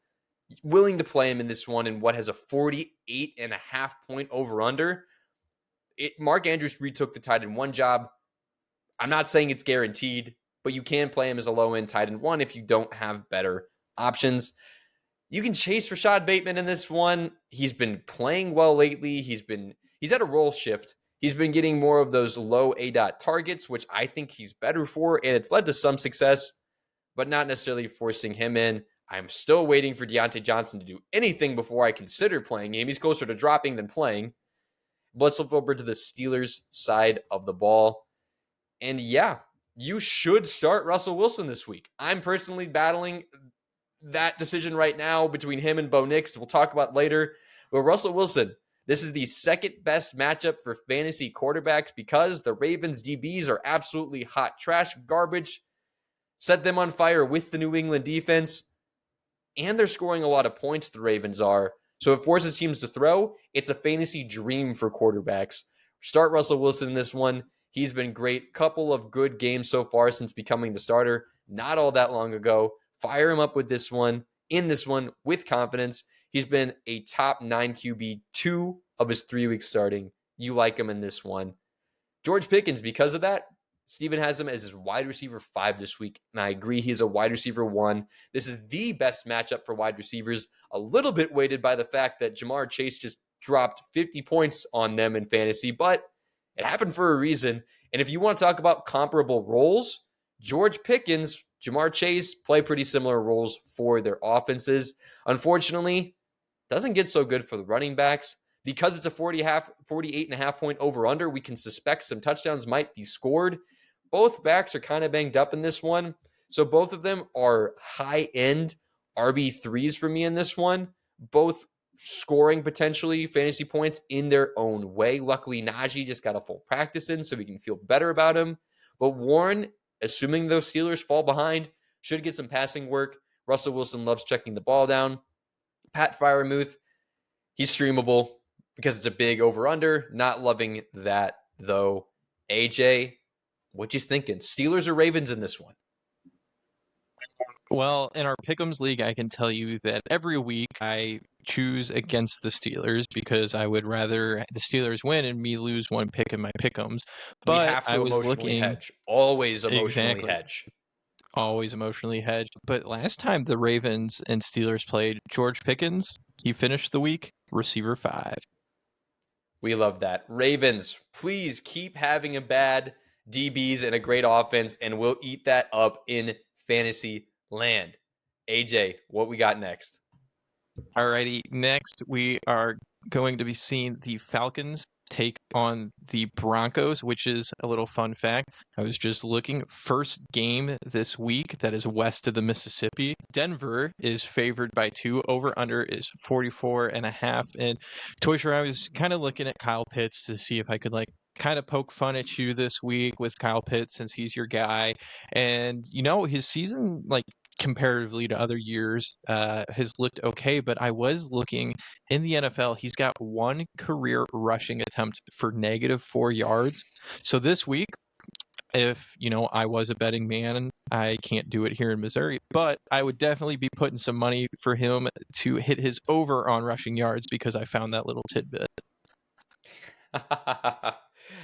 Willing to play him in this one in what has a 48.5 point over-under. Mark Andrews retook the tight end one job. I'm not saying it's guaranteed, but you can play him as a low-end tight end one if you don't have better options. You can chase Rashad Bateman in this one. He's been playing well lately. He's had a role shift. He's been getting more of those low ADOT targets, which I think he's better for, and it's led to some success, but not necessarily forcing him in. I'm still waiting for Deontay Johnson to do anything before I consider playing him. He's closer to dropping than playing. Let's flip over to the Steelers side of the ball. And yeah, you should start Russell Wilson this week. I'm personally battling that decision right now between him and Bo Nix. We'll talk about later. But Russell Wilson, this is the second best matchup for fantasy quarterbacks because the Ravens DBs are absolutely hot trash garbage. Set them on fire with the New England defense. And they're scoring a lot of points, the Ravens are. So it forces teams to throw. It's a fantasy dream for quarterbacks. Start Russell Wilson in this one. He's been great. Couple of good games so far since becoming the starter. Not all that long ago. Fire him up with this one, in this one, with confidence. He's been a top 9 QB 2 of his 3 weeks starting. You like him in this one. George Pickens, because of that, Steven has him as his wide receiver 5 this week, and I agree he's a wide receiver 1. This is the best matchup for wide receivers, a little bit weighted by the fact that Jamar Chase just dropped 50 points on them in fantasy, but it happened for a reason. And if you want to talk about comparable roles, George Pickens, Jamar Chase play pretty similar roles for their offenses. Unfortunately, doesn't get so good for the running backs. Because it's a 48.5 point over-under, we can suspect some touchdowns might be scored. Both backs are kind of banged up in this one. So both of them are high-end RB3s for me in this one. Both scoring potentially fantasy points in their own way. Luckily, Najee just got a full practice in, so we can feel better about him. But Warren, assuming those Steelers fall behind, should get some passing work. Russell Wilson loves checking the ball down. Pat Freiermuth, he's streamable because it's a big over-under. Not loving that, though. AJ, what you thinking? Steelers or Ravens in this one? Well, in our Pick'ems league, I can tell you that every week I choose against the Steelers because I would rather the Steelers win and me lose one pick in my Pick'ems. We But have to I was emotionally looking hedge. Always emotionally exactly, hedge. always emotionally hedged. But last time the Ravens and Steelers played, George Pickens, he finished the week receiver 5. We love that. Ravens, please keep having a bad DBs and a great offense, and we'll eat that up in fantasy land. AJ, what we got next? Alrighty, next we are going to be seeing the Falcons take on the Broncos, which is a little fun fact. I was just looking, first game this week that is west of the Mississippi. Denver is favored by 2. Over under is 44.5. And Toysher, I was kind of looking at Kyle Pitts to see if I could kind of poke fun at you this week with Kyle Pitts since he's your guy. And his season comparatively to other years has looked okay, but I was looking in the NFL, he's got 1 career rushing attempt for -4 yards. So this week, if I was a betting man I can't do it here in Missouri, but I would definitely be putting some money for him to hit his over on rushing yards because I found that little tidbit.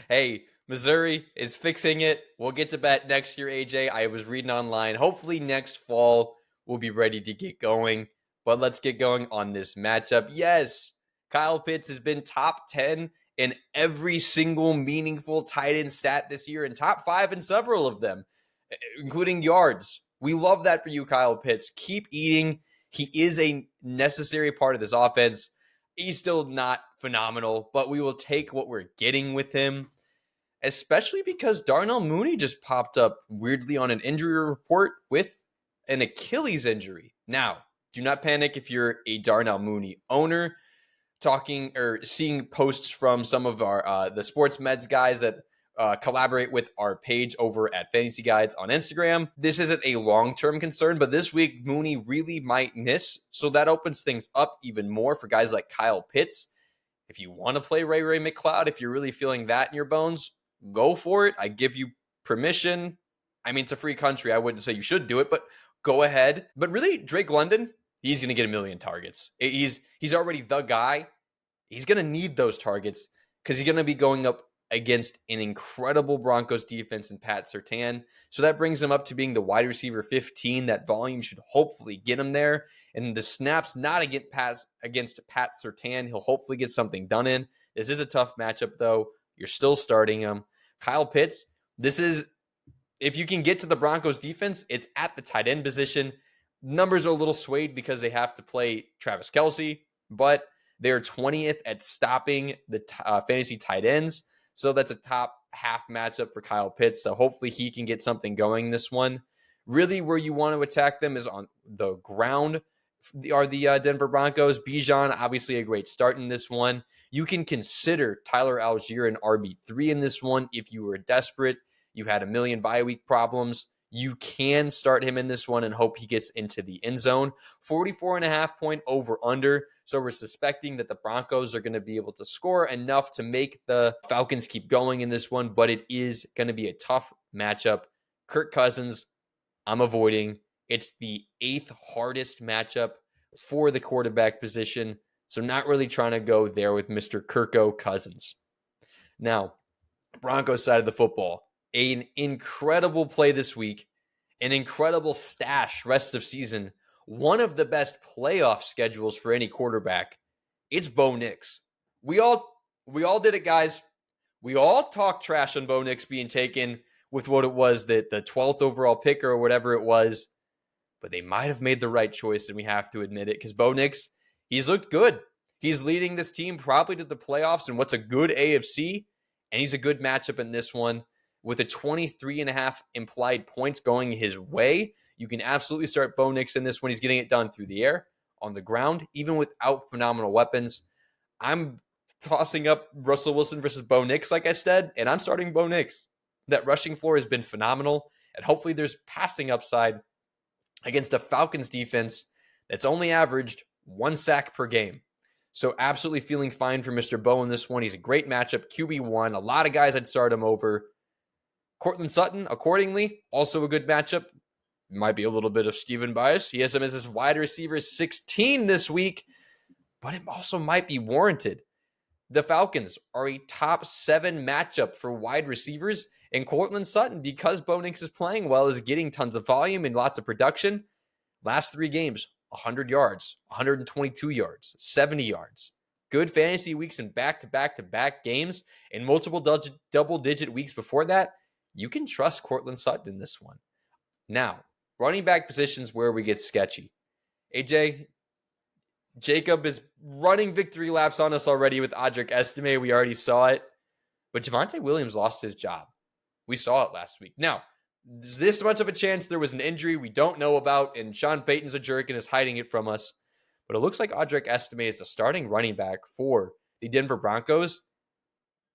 Hey, Missouri is fixing it. We'll get to bet next year, AJ. I was reading online. Hopefully next fall we'll be ready to get going. But let's get going on this matchup. Yes, Kyle Pitts has been top 10 in every single meaningful tight end stat this year and top 5 in several of them, including yards. We love that for you, Kyle Pitts. Keep eating. He is a necessary part of this offense. He's still not phenomenal, but we will take what we're getting with him, especially because Darnell Mooney just popped up weirdly on an injury report with an Achilles injury. Now, do not panic if you're a Darnell Mooney owner. Talking or seeing posts from some of our the sports meds guys that collaborate with our page over at Fantasy Guides on Instagram. This isn't a long-term concern, but this week Mooney really might miss, so that opens things up even more for guys like Kyle Pitts. If you want to play Ray McCloud, if you're really feeling that in your bones, go for it. I give you permission. I mean, it's a free country. I wouldn't say you should do it, but go ahead. But really, Drake London, he's going to get 1 million targets. He's already the guy. He's going to need those targets because he's going to be going up against an incredible Broncos defense and Pat Surtain. So that brings him up to being the wide receiver 15. That volume should hopefully get him there. And the snaps not against Pat Surtain, he'll hopefully get something done in. This is a tough matchup, though. You're still starting him. Kyle Pitts, this is, if you can get to the Broncos defense, it's at the tight end position. Numbers are a little swayed because they have to play Travis Kelce, but they're 20th at stopping the fantasy tight ends. So that's a top half matchup for Kyle Pitts. So hopefully he can get something going this one. Really where you want to attack them is on the ground are the Denver Broncos. Bijan, obviously a great start in this one. You can consider Tyler Algier an RB3 in this one if you were desperate. You had 1 million bye week problems. You can start him in this one and hope he gets into the end zone. 44.5 point over under. So we're suspecting that the Broncos are going to be able to score enough to make the Falcons keep going in this one, but it is going to be a tough matchup. Kirk Cousins, I'm avoiding. It's the 8th hardest matchup for the quarterback position. So not really trying to go there with Mr. Kirko Cousins. Now, Broncos side of the football. An incredible play this week, an incredible stash rest of season, one of the best playoff schedules for any quarterback. It's Bo Nix. We all did it, guys. We all talked trash on Bo Nix being taken with what it was, the 12th overall pick or whatever it was, but they might have made the right choice, and we have to admit it, because Bo Nix, he's looked good. He's leading this team probably to the playoffs in what's a good AFC, and he's a good matchup in this one. With a 23.5 implied points going his way, you can absolutely start Bo Nix in this one. He's getting it done through the air, on the ground, even without phenomenal weapons. I'm tossing up Russell Wilson versus Bo Nix, like I said, and I'm starting Bo Nix. That rushing floor has been phenomenal, and hopefully there's passing upside against a Falcons defense that's only averaged 1 sack per game. So absolutely feeling fine for Mr. Bo in this one. He's a great matchup, QB1. A lot of guys I'd start him over. Cortland Sutton, accordingly, also a good matchup. Might be a little bit of Steven bias. He has him as his wide receiver 16 this week, but it also might be warranted. The Falcons are a top 7 matchup for wide receivers, and Cortland Sutton, because Bo Nix is playing well, is getting tons of volume and lots of production. Last 3 games, 100 yards, 122 yards, 70 yards. Good fantasy weeks and back-to-back-to-back games, and multiple double-digit weeks before that. You can trust Cortland Sutton in this one. Now, running back positions where we get sketchy. AJ, Jacob is running victory laps on us already with Audric Estime. We already saw it. But Javonte Williams lost his job. We saw it last week. Now, there's this much of a chance there was an injury we don't know about, and Sean Payton's a jerk and is hiding it from us. But it looks like Audric Estime is the starting running back for the Denver Broncos.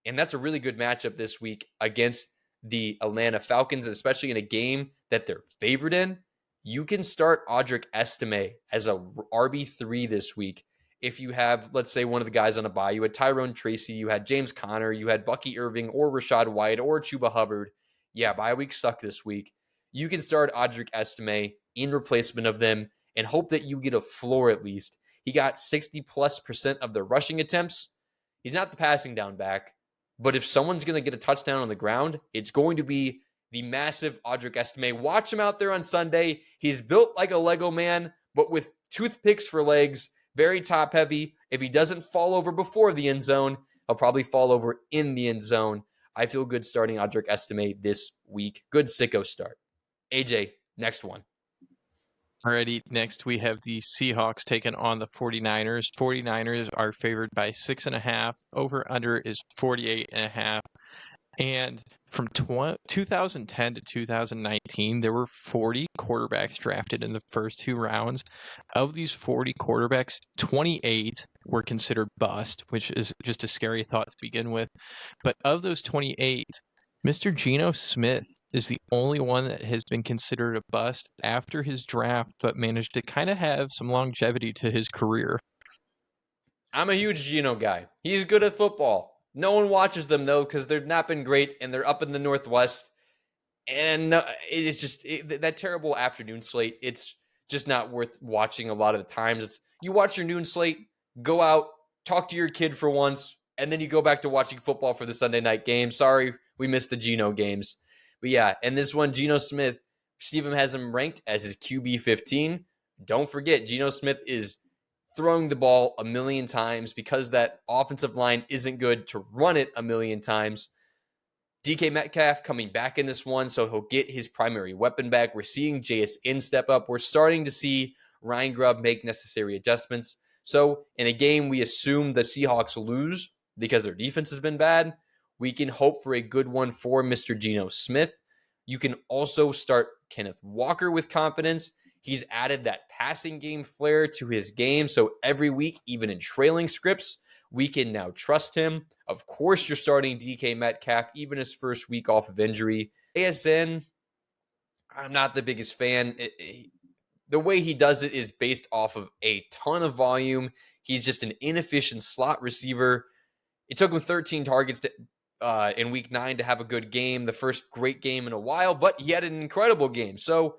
And that's a really good matchup this week against the Atlanta Falcons, especially in a game that they're favored in. You can start Audric Estime as a RB3 this week. If you have, let's say, one of the guys on a bye, you had Tyrone Tracy, you had James Conner, you had Bucky Irving or Rashad White or Chuba Hubbard. Yeah, bye week suck this week. you can start Audric Estime in replacement of them and hope that you get a floor at least. He got 60+% of the rushing attempts. He's not the passing down back, but if someone's going to get a touchdown on the ground, it's going to be the massive Audric Estime. Watch him out there on Sunday. He's built like a Lego man, but with toothpicks for legs, very top heavy. If he doesn't fall over before the end zone, he'll probably fall over in the end zone. I feel good starting Audric Estime this week. Good sicko start. AJ, next one. Alrighty, next we have the Seahawks taking on the 49ers. 49ers are favored by 6.5. Over under is 48.5. And from 2010 to 2019, there were 40 quarterbacks drafted in the first two rounds. Of these 40 quarterbacks, 28 were considered bust, which is just a scary thought to begin with. But of those 28, Mr. Geno Smith is the only one that has been considered a bust after his draft, but managed to kind of have some longevity to his career. I'm a huge Geno guy. He's good at football. No one watches them, though, because they've not been great, and they're up in the Northwest. And it is just that terrible afternoon slate. It's just not worth watching a lot of the times. You watch your noon slate, go out, talk to your kid for once, and then you go back to watching football for the Sunday night game. Sorry, we missed the Geno games. But yeah, and this one, Geno Smith, Steven has him ranked as his QB 15. Don't forget, Geno Smith is throwing the ball a million times because that offensive line isn't good to run it a million times. DK Metcalf coming back in this one, so he'll get his primary weapon back. We're seeing JSN step up. We're starting to see Ryan Grubb make necessary adjustments. So in a game we assume the Seahawks lose because their defense has been bad, we can hope for a good one for Mr. Geno Smith. You can also start Kenneth Walker with confidence. He's added that passing game flair to his game, so every week, even in trailing scripts, we can now trust him. Of course, you're starting DK Metcalf, even his first week off of injury. ASN, I'm not the biggest fan. The way he does it is based off of a ton of volume. He's just an inefficient slot receiver. It took him 13 targets in week 9 to have a good game, the first great game in a while, but he had an incredible game. So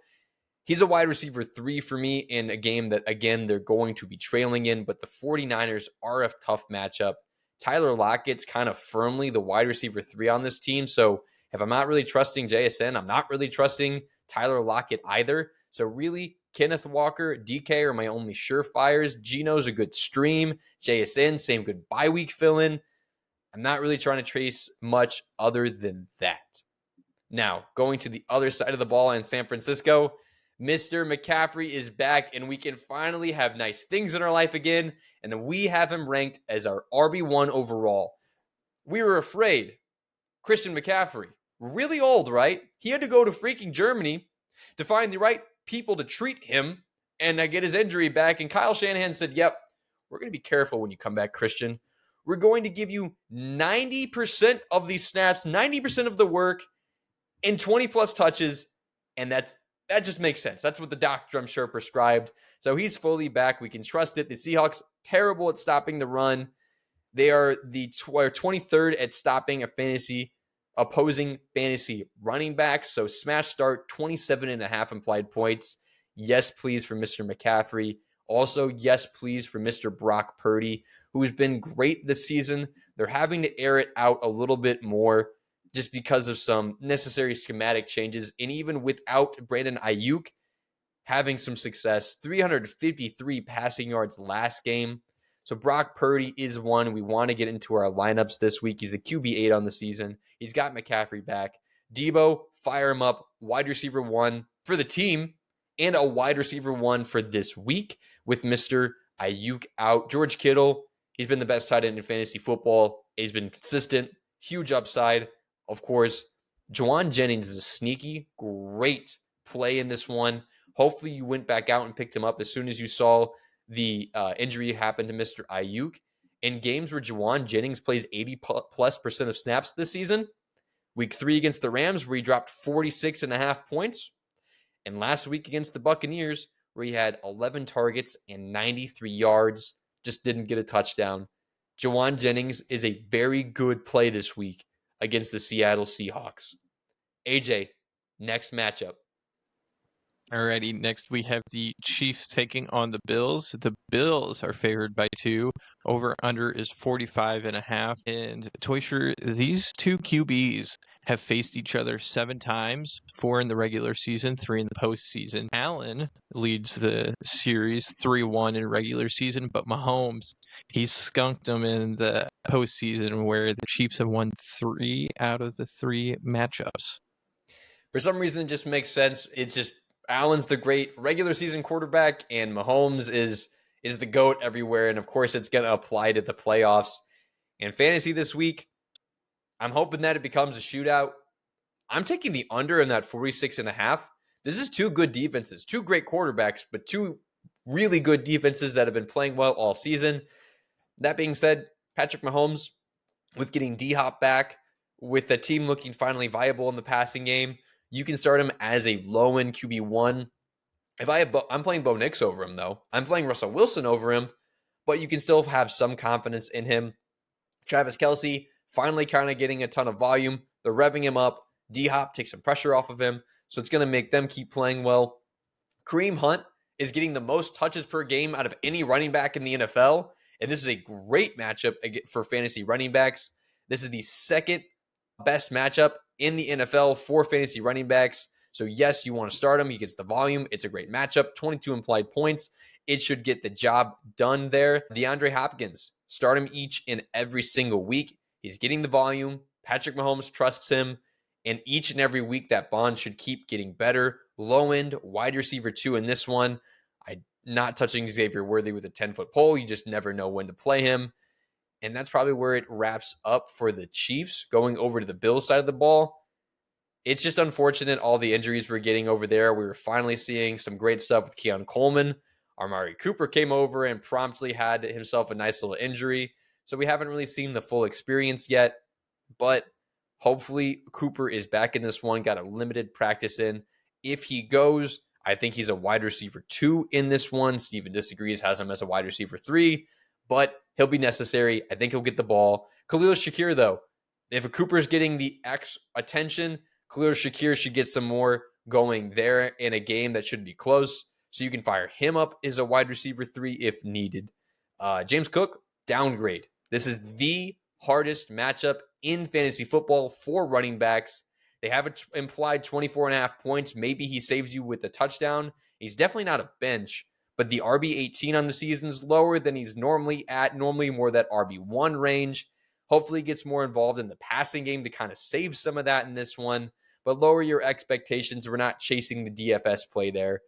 he's a wide receiver 3 for me in a game that, again, they're going to be trailing in, but the 49ers are a tough matchup. Tyler Lockett's kind of firmly the wide receiver 3 on this team. So if I'm not really trusting JSN, I'm not really trusting Tyler Lockett either. So really, Kenneth Walker, DK are my only surefires. Geno's a good stream. JSN, same good bye week fill-in. I'm not really trying to trace much other than that. Now, going to the other side of the ball in San Francisco, Mr. McCaffrey is back, and we can finally have nice things in our life again, and we have him ranked as our RB1 overall. We were afraid. Christian McCaffrey, really old, right? He had to go to freaking Germany to find the right people to treat him and get his injury back, and Kyle Shanahan said, yep, we're going to be careful when you come back, Christian. We're going to give you 90% of these snaps, 90% of the work, and 20-plus touches, and that just makes sense. That's what the doctor, I'm sure, prescribed. So he's fully back. We can trust it. The Seahawks, terrible at stopping the run. They are the 23rd at stopping opposing fantasy running backs. So smash start, 27.5 implied points. Yes, please, for Mr. McCaffrey. Also, yes, please, for Mr. Brock Purdy, who's been great this season. They're having to air it out a little bit more just because of some necessary schematic changes. And even without Brandon Ayuk having some success, 353 passing yards last game. So Brock Purdy is one we want to get into our lineups this week. He's a QB8 on the season. He's got McCaffrey back. Debo, fire him up. Wide receiver 1 for the team and a wide receiver 1 for this week with Mr. Ayuk out. George Kittle, he's been the best tight end in fantasy football. He's been consistent, huge upside. Of course, Juwan Jennings is a sneaky, great play in this one. Hopefully you went back out and picked him up as soon as you saw the injury happen to Mr. Ayuk. In games where Juwan Jennings plays 80+% of snaps this season, week 3 against the Rams, where he dropped 46.5 points, and last week against the Buccaneers, where he had 11 targets and 93 yards, just didn't get a touchdown. Juwan Jennings is a very good play this week against the Seattle Seahawks. AJ, next matchup. Alrighty, next we have the Chiefs taking on the Bills. The Bills are favored by 2. Over under is 45.5. And Toysher, these two QBs have faced each other 7 times, 4 in the regular season, 3 in the postseason. Allen leads the series 3-1 in regular season, but Mahomes, he's skunked them in the postseason where the Chiefs have won 3 out of the 3 matchups. For some reason, it just makes sense. It's just Allen's the great regular season quarterback, and Mahomes is the GOAT everywhere. And of course, it's going to apply to the playoffs. And fantasy this week, I'm hoping that it becomes a shootout. I'm taking the under in that 46.5. This is two good defenses, two great quarterbacks, but two really good defenses that have been playing well all season. That being said, Patrick Mahomes, with getting D-Hop back, with the team looking finally viable in the passing game, you can start him as a low-end QB1. I'm playing Bo Nix over him, though. I'm playing Russell Wilson over him, but you can still have some confidence in him. Travis Kelce, finally kind of getting a ton of volume. They're revving him up. D-Hop takes some pressure off of him, so it's going to make them keep playing well. Kareem Hunt is getting the most touches per game out of any running back in the NFL, and this is a great matchup for fantasy running backs. This is the second best matchup in the NFL for fantasy running backs. So yes, you want to start him. He gets the volume. It's a great matchup. 22 implied points. It should get the job done there. DeAndre Hopkins, start him each and every single week. He's getting the volume. Patrick Mahomes trusts him. And each and every week, that bond should keep getting better. Low end, wide receiver 2 in this one. I'm not touching Xavier Worthy with a 10-foot pole. You just never know when to play him. And that's probably where it wraps up for the Chiefs. Going over to the Bills side of the ball, it's just unfortunate all the injuries we're getting over there. We were finally seeing some great stuff with Keon Coleman. Amari Cooper came over and promptly had himself a nice little injury. So we haven't really seen the full experience yet. But hopefully Cooper is back in this one, got a limited practice in. If he goes, I think he's a wide receiver 2 in this one. Steven disagrees, has him as a wide receiver 3. But he'll be necessary. I think he'll get the ball. Khalil Shakir, though, if Cooper's getting the attention, Khalil Shakir should get some more going there in a game that should be close. So you can fire him up as a wide receiver 3 if needed. James Cook, downgrade. This is the hardest matchup in fantasy football for running backs. They have implied 24.5 points. Maybe he saves you with a touchdown. He's definitely not a bench. But the RB18 on the season is lower than he's normally at, normally more that RB1 range. Hopefully he gets more involved in the passing game to kind of save some of that in this one. But lower your expectations. We're not chasing the DFS play there.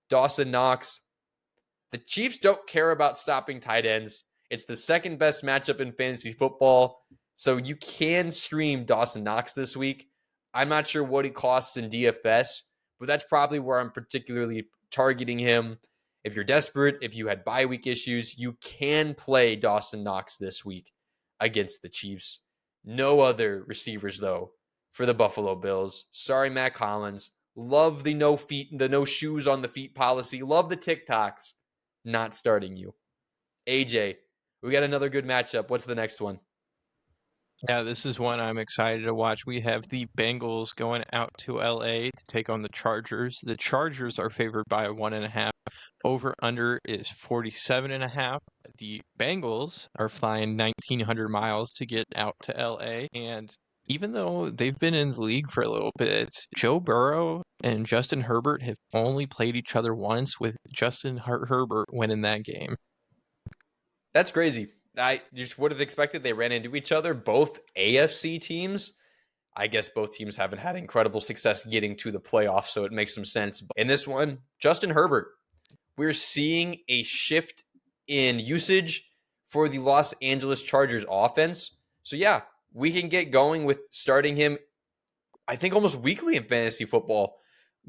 Dawson Knox. The Chiefs don't care about stopping tight ends. It's the second best matchup in fantasy football. So you can stream Dawson Knox this week. I'm not sure what he costs in DFS, but that's probably where I'm particularly targeting him. If you're desperate, if you had bye week issues, you can play Dawson Knox this week against the Chiefs. No other receivers, though, for the Buffalo Bills. Sorry, Matt Collins. Love the no shoes on the feet policy. Love the TikToks. Not starting you. AJ, we got another good matchup. What's the next one? Yeah, this is one I'm excited to watch. We have the Bengals going out to LA to take on the Chargers. The Chargers are favored by 1.5. Over under is 47.5. The Bengals are flying 1,900 miles to get out to LA. And even though they've been in the league for a little bit, Joe Burrow and Justin Herbert have only played each other once, with Justin Herbert winning that game. That's crazy. I just would have expected they ran into each other. Both AFC teams. I guess both teams haven't had incredible success getting to the playoffs, so it makes some sense. In this one, Justin Herbert, we're seeing a shift in usage for the Los Angeles Chargers offense. So yeah, we can get going with starting him, I think, almost weekly in fantasy football.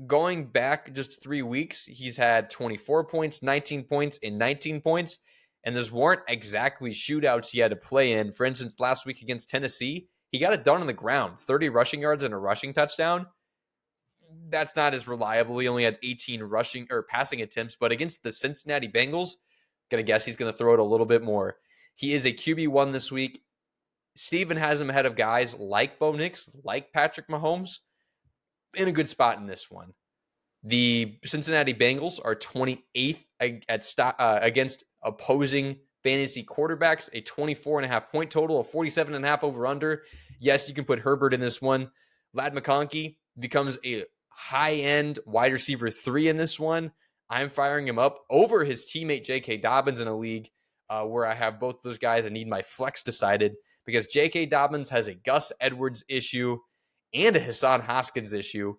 Going back just 3 weeks, he's had 24 points, 19 points, and 19 points. And those weren't exactly shootouts he had to play in. For instance, last week against Tennessee, he got it done on the ground. 30 rushing yards and a rushing touchdown. That's not as reliable. He only had 18 rushing or passing attempts. But against the Cincinnati Bengals, gonna guess he's gonna throw it a little bit more. He is a QB1 this week. Steven has him ahead of guys like Bo Nix, like Patrick Mahomes, in a good spot in this one. The Cincinnati Bengals are 28th against opposing fantasy quarterbacks, a 24.5 point total, a 47.5 over under. Yes, you can put Herbert in this one. Ladd McConkey becomes a high-end wide receiver 3 in this one. I'm firing him up over his teammate J.K. Dobbins in a league where I have both those guys and need my flex decided because J.K. Dobbins has a Gus Edwards issue and a Hassan Haskins issue,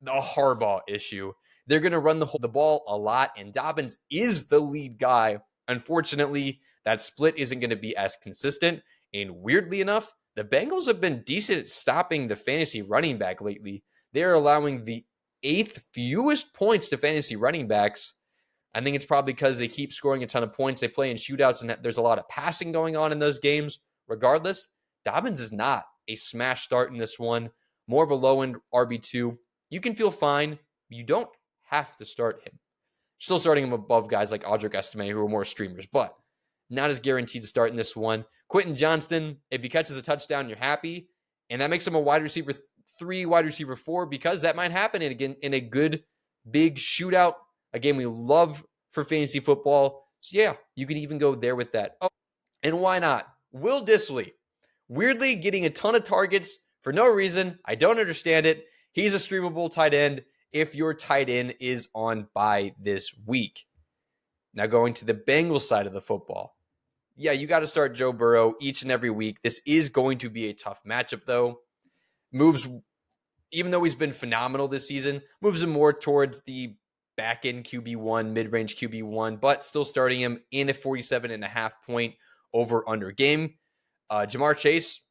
the Harbaugh issue. They're going to run the ball a lot, and Dobbins is the lead guy. Unfortunately, that split isn't going to be as consistent, and weirdly enough, the Bengals have been decent at stopping the fantasy running back lately. They're allowing the 8th fewest points to fantasy running backs. I think it's probably because they keep scoring a ton of points. They play in shootouts, and there's a lot of passing going on in those games. Regardless, Dobbins is not a smash start in this one. More of a low-end RB2. You can feel fine. You don't have to start him. Still starting him above guys like Audric Estime, who are more streamers, but not as guaranteed to start in this one. Quentin Johnston, if he catches a touchdown, you're happy. And that makes him a wide receiver 3, wide receiver 4, because that might happen in a good, big shootout, a game we love for fantasy football. So yeah, you can even go there with that. Oh, and why not? Will Dissly, weirdly getting a ton of targets for no reason. I don't understand it. He's a streamable tight end if your tight end is on bye this week. Now going to the Bengals side of the football. Yeah, you got to start Joe Burrow each and every week. This is going to be a tough matchup, though. Moves, even though he's been phenomenal this season, moves him more towards the back-end QB1, mid-range QB1, but still starting him in a 47.5 point over-under game. Jamar Chase,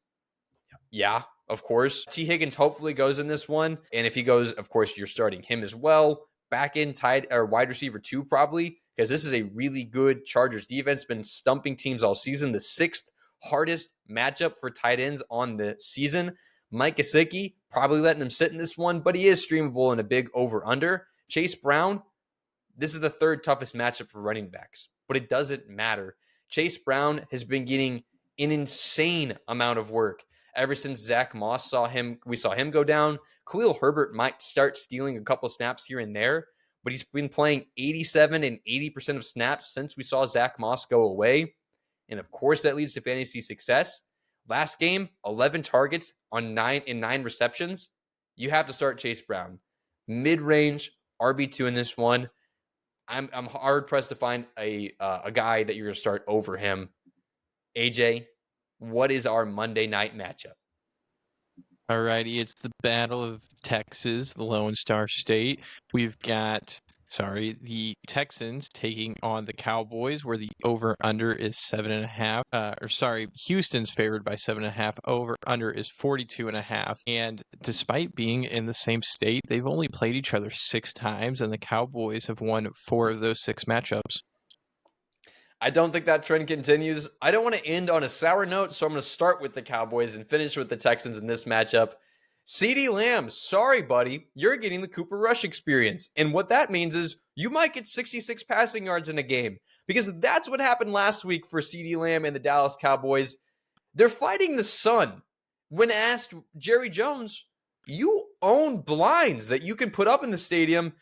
yeah, of course. T. Higgins hopefully goes in this one. And if he goes, of course, you're starting him as well. Back in tight or wide receiver 2, probably, because this is a really good Chargers defense. Been stumping teams all season. The 6th hardest matchup for tight ends on the season. Mike Gesicki, probably letting him sit in this one, but he is streamable in a big over-under. Chase Brown, this is the 3rd toughest matchup for running backs, but it doesn't matter. Chase Brown has been getting an insane amount of work. Ever since Zach Moss we saw him go down. Khalil Herbert might start stealing a couple snaps here and there, but he's been playing 87 and 80% of snaps since we saw Zach Moss go away. And of course, that leads to fantasy success. Last game, 11 targets on 9 receptions. You have to start Chase Brown. Mid-range RB2 in this one. I'm hard pressed to find a guy that you're going to start over him. AJ, what is our Monday night matchup? All righty, it's the Battle of Texas, the Lone Star State. We've got, the Texans taking on the Cowboys, where the over-under is 7.5. Houston's favored by 7.5. Over-under is 42.5. And despite being in the same state, they've only played each other 6 times, and the Cowboys have won 4 of those 6 matchups. I don't think that trend continues. I don't want to end on a sour note, so I'm going to start with the Cowboys and finish with the Texans in this matchup. CeeDee Lamb, sorry, buddy. You're getting the Cooper Rush experience. And what that means is you might get 66 passing yards in a game, because that's what happened last week for CeeDee Lamb and the Dallas Cowboys. They're fighting the sun. When asked, Jerry Jones, you own blinds that you can put up in the stadium.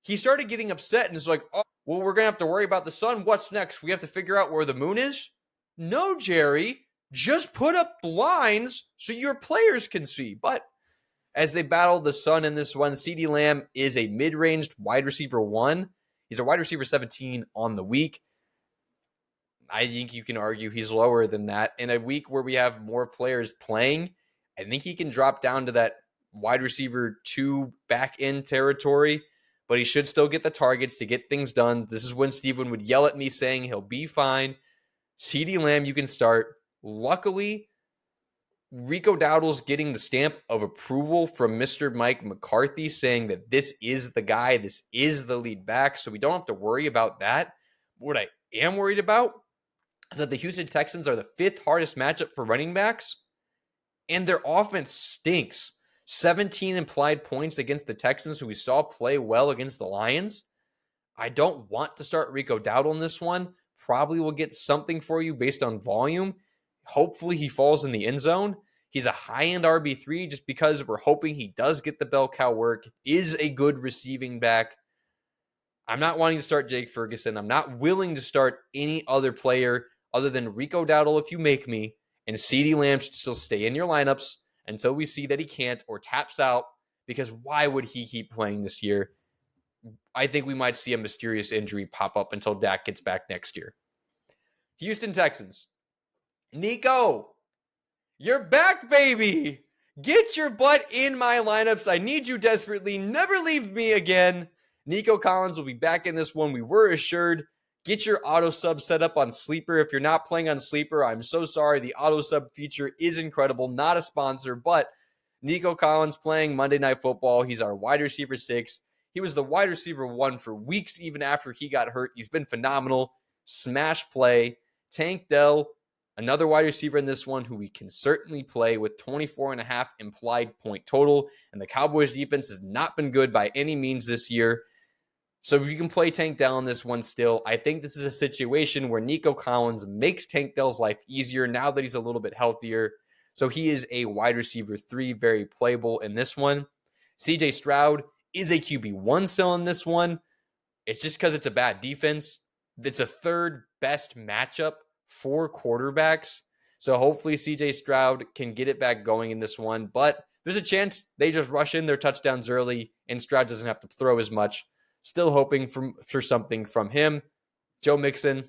He started getting upset and is like, oh, well, we're going to have to worry about the sun. What's next? We have to figure out where the moon is? No, Jerry. Just put up blinds so your players can see. But as they battle the sun in this one, CeeDee Lamb is a mid-ranged wide receiver 1. He's a wide receiver 17 on the week. I think you can argue he's lower than that. In a week where we have more players playing, I think he can drop down to that wide receiver 2 back-end territory. But he should still get the targets to get things done. This is when Steven would yell at me saying he'll be fine. CeeDee Lamb, you can start. Luckily, Rico Dowdle's getting the stamp of approval from Mr. Mike McCarthy saying that this is the guy, this is the lead back, so we don't have to worry about that. What I am worried about is that the Houston Texans are the 5th hardest matchup for running backs, and their offense stinks. 17 implied points against the Texans, who we saw play well against the Lions. I don't want to start Rico Dowdle in this one. Probably will get something for you based on volume. Hopefully he falls in the end zone. He's a high-end RB3 just because we're hoping he does get the bell cow work, is a good receiving back. I'm not wanting to start Jake Ferguson. I'm not willing to start any other player other than Rico Dowdle if you make me, and CeeDee Lamb should still stay in your lineups until we see that he can't or taps out, because why would he keep playing this year? I think we might see a mysterious injury pop up until Dak gets back next year. Houston Texans. Nico, you're back, baby. Get your butt in my lineups. I need you desperately. Never leave me again. Nico Collins will be back in this one. We were assured. Get your auto sub set up on Sleeper. If you're not playing on Sleeper, I'm so sorry. The auto sub feature is incredible. Not a sponsor, but Nico Collins playing Monday Night Football. He's our wide receiver 6. He was the wide receiver 1 for weeks even after he got hurt. He's been phenomenal. Smash play. Tank Dell, another wide receiver in this one who we can certainly play with 24.5 implied point total. And the Cowboys defense has not been good by any means this year. So if you can play Tank Dell in this one still, I think this is a situation where Nico Collins makes Tank Dell's life easier now that he's a little bit healthier. So he is a wide receiver 3, very playable in this one. CJ Stroud is a QB1 still in this one. It's just because it's a bad defense. It's a third best matchup for quarterbacks. So hopefully CJ Stroud can get it back going in this one. But there's a chance they just rush in their touchdowns early and Stroud doesn't have to throw as much. Still hoping for something from him. Joe Mixon,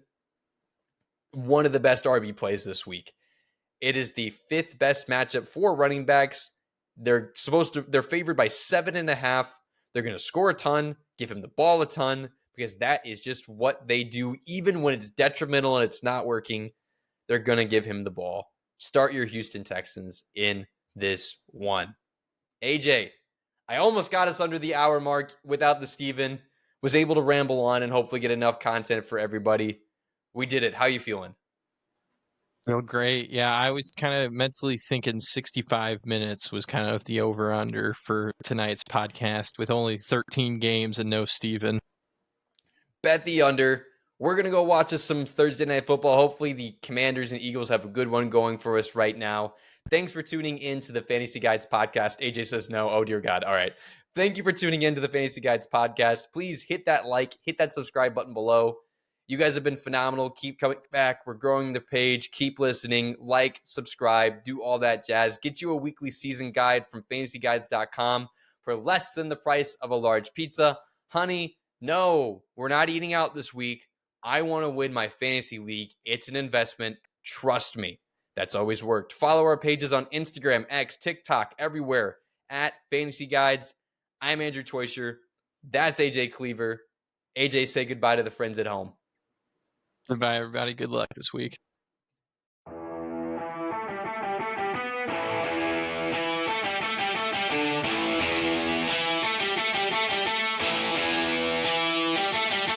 one of the best RB plays this week. It is the 5th best matchup for running backs. They're favored by 7.5. They're going to score a ton, give him the ball a ton, because that is just what they do. Even when it's detrimental and it's not working, they're going to give him the ball. Start your Houston Texans in this one. AJ, I almost got us under the hour mark without the Steven. Was able to ramble on and hopefully get enough content for everybody. We did it. How you feeling? Feel great. Yeah, I was kind of mentally thinking 65 minutes was kind of the over-under for tonight's podcast with only 13 games and no Steven. Bet the under. We're going to go watch us some Thursday Night Football. Hopefully the Commanders and Eagles have a good one going for us right now. Thanks for tuning in to the Fantasy Guides podcast. AJ says no. Oh, dear God. All right. Thank you for tuning in to the Fantasy Guides podcast. Please hit that like, hit that subscribe button below. You guys have been phenomenal. Keep coming back. We're growing the page. Keep listening. Like, subscribe, do all that jazz. Get you a weekly season guide from fantasyguides.com for less than the price of a large pizza. Honey, no, we're not eating out this week. I want to win my fantasy league. It's an investment. Trust me. That's always worked. Follow our pages on Instagram, X, TikTok, everywhere at Fantasy Guides. I'm Andrew Teuscher. That's AJ Cleaver. AJ, say goodbye to the friends at home. Goodbye, everybody. Good luck this week.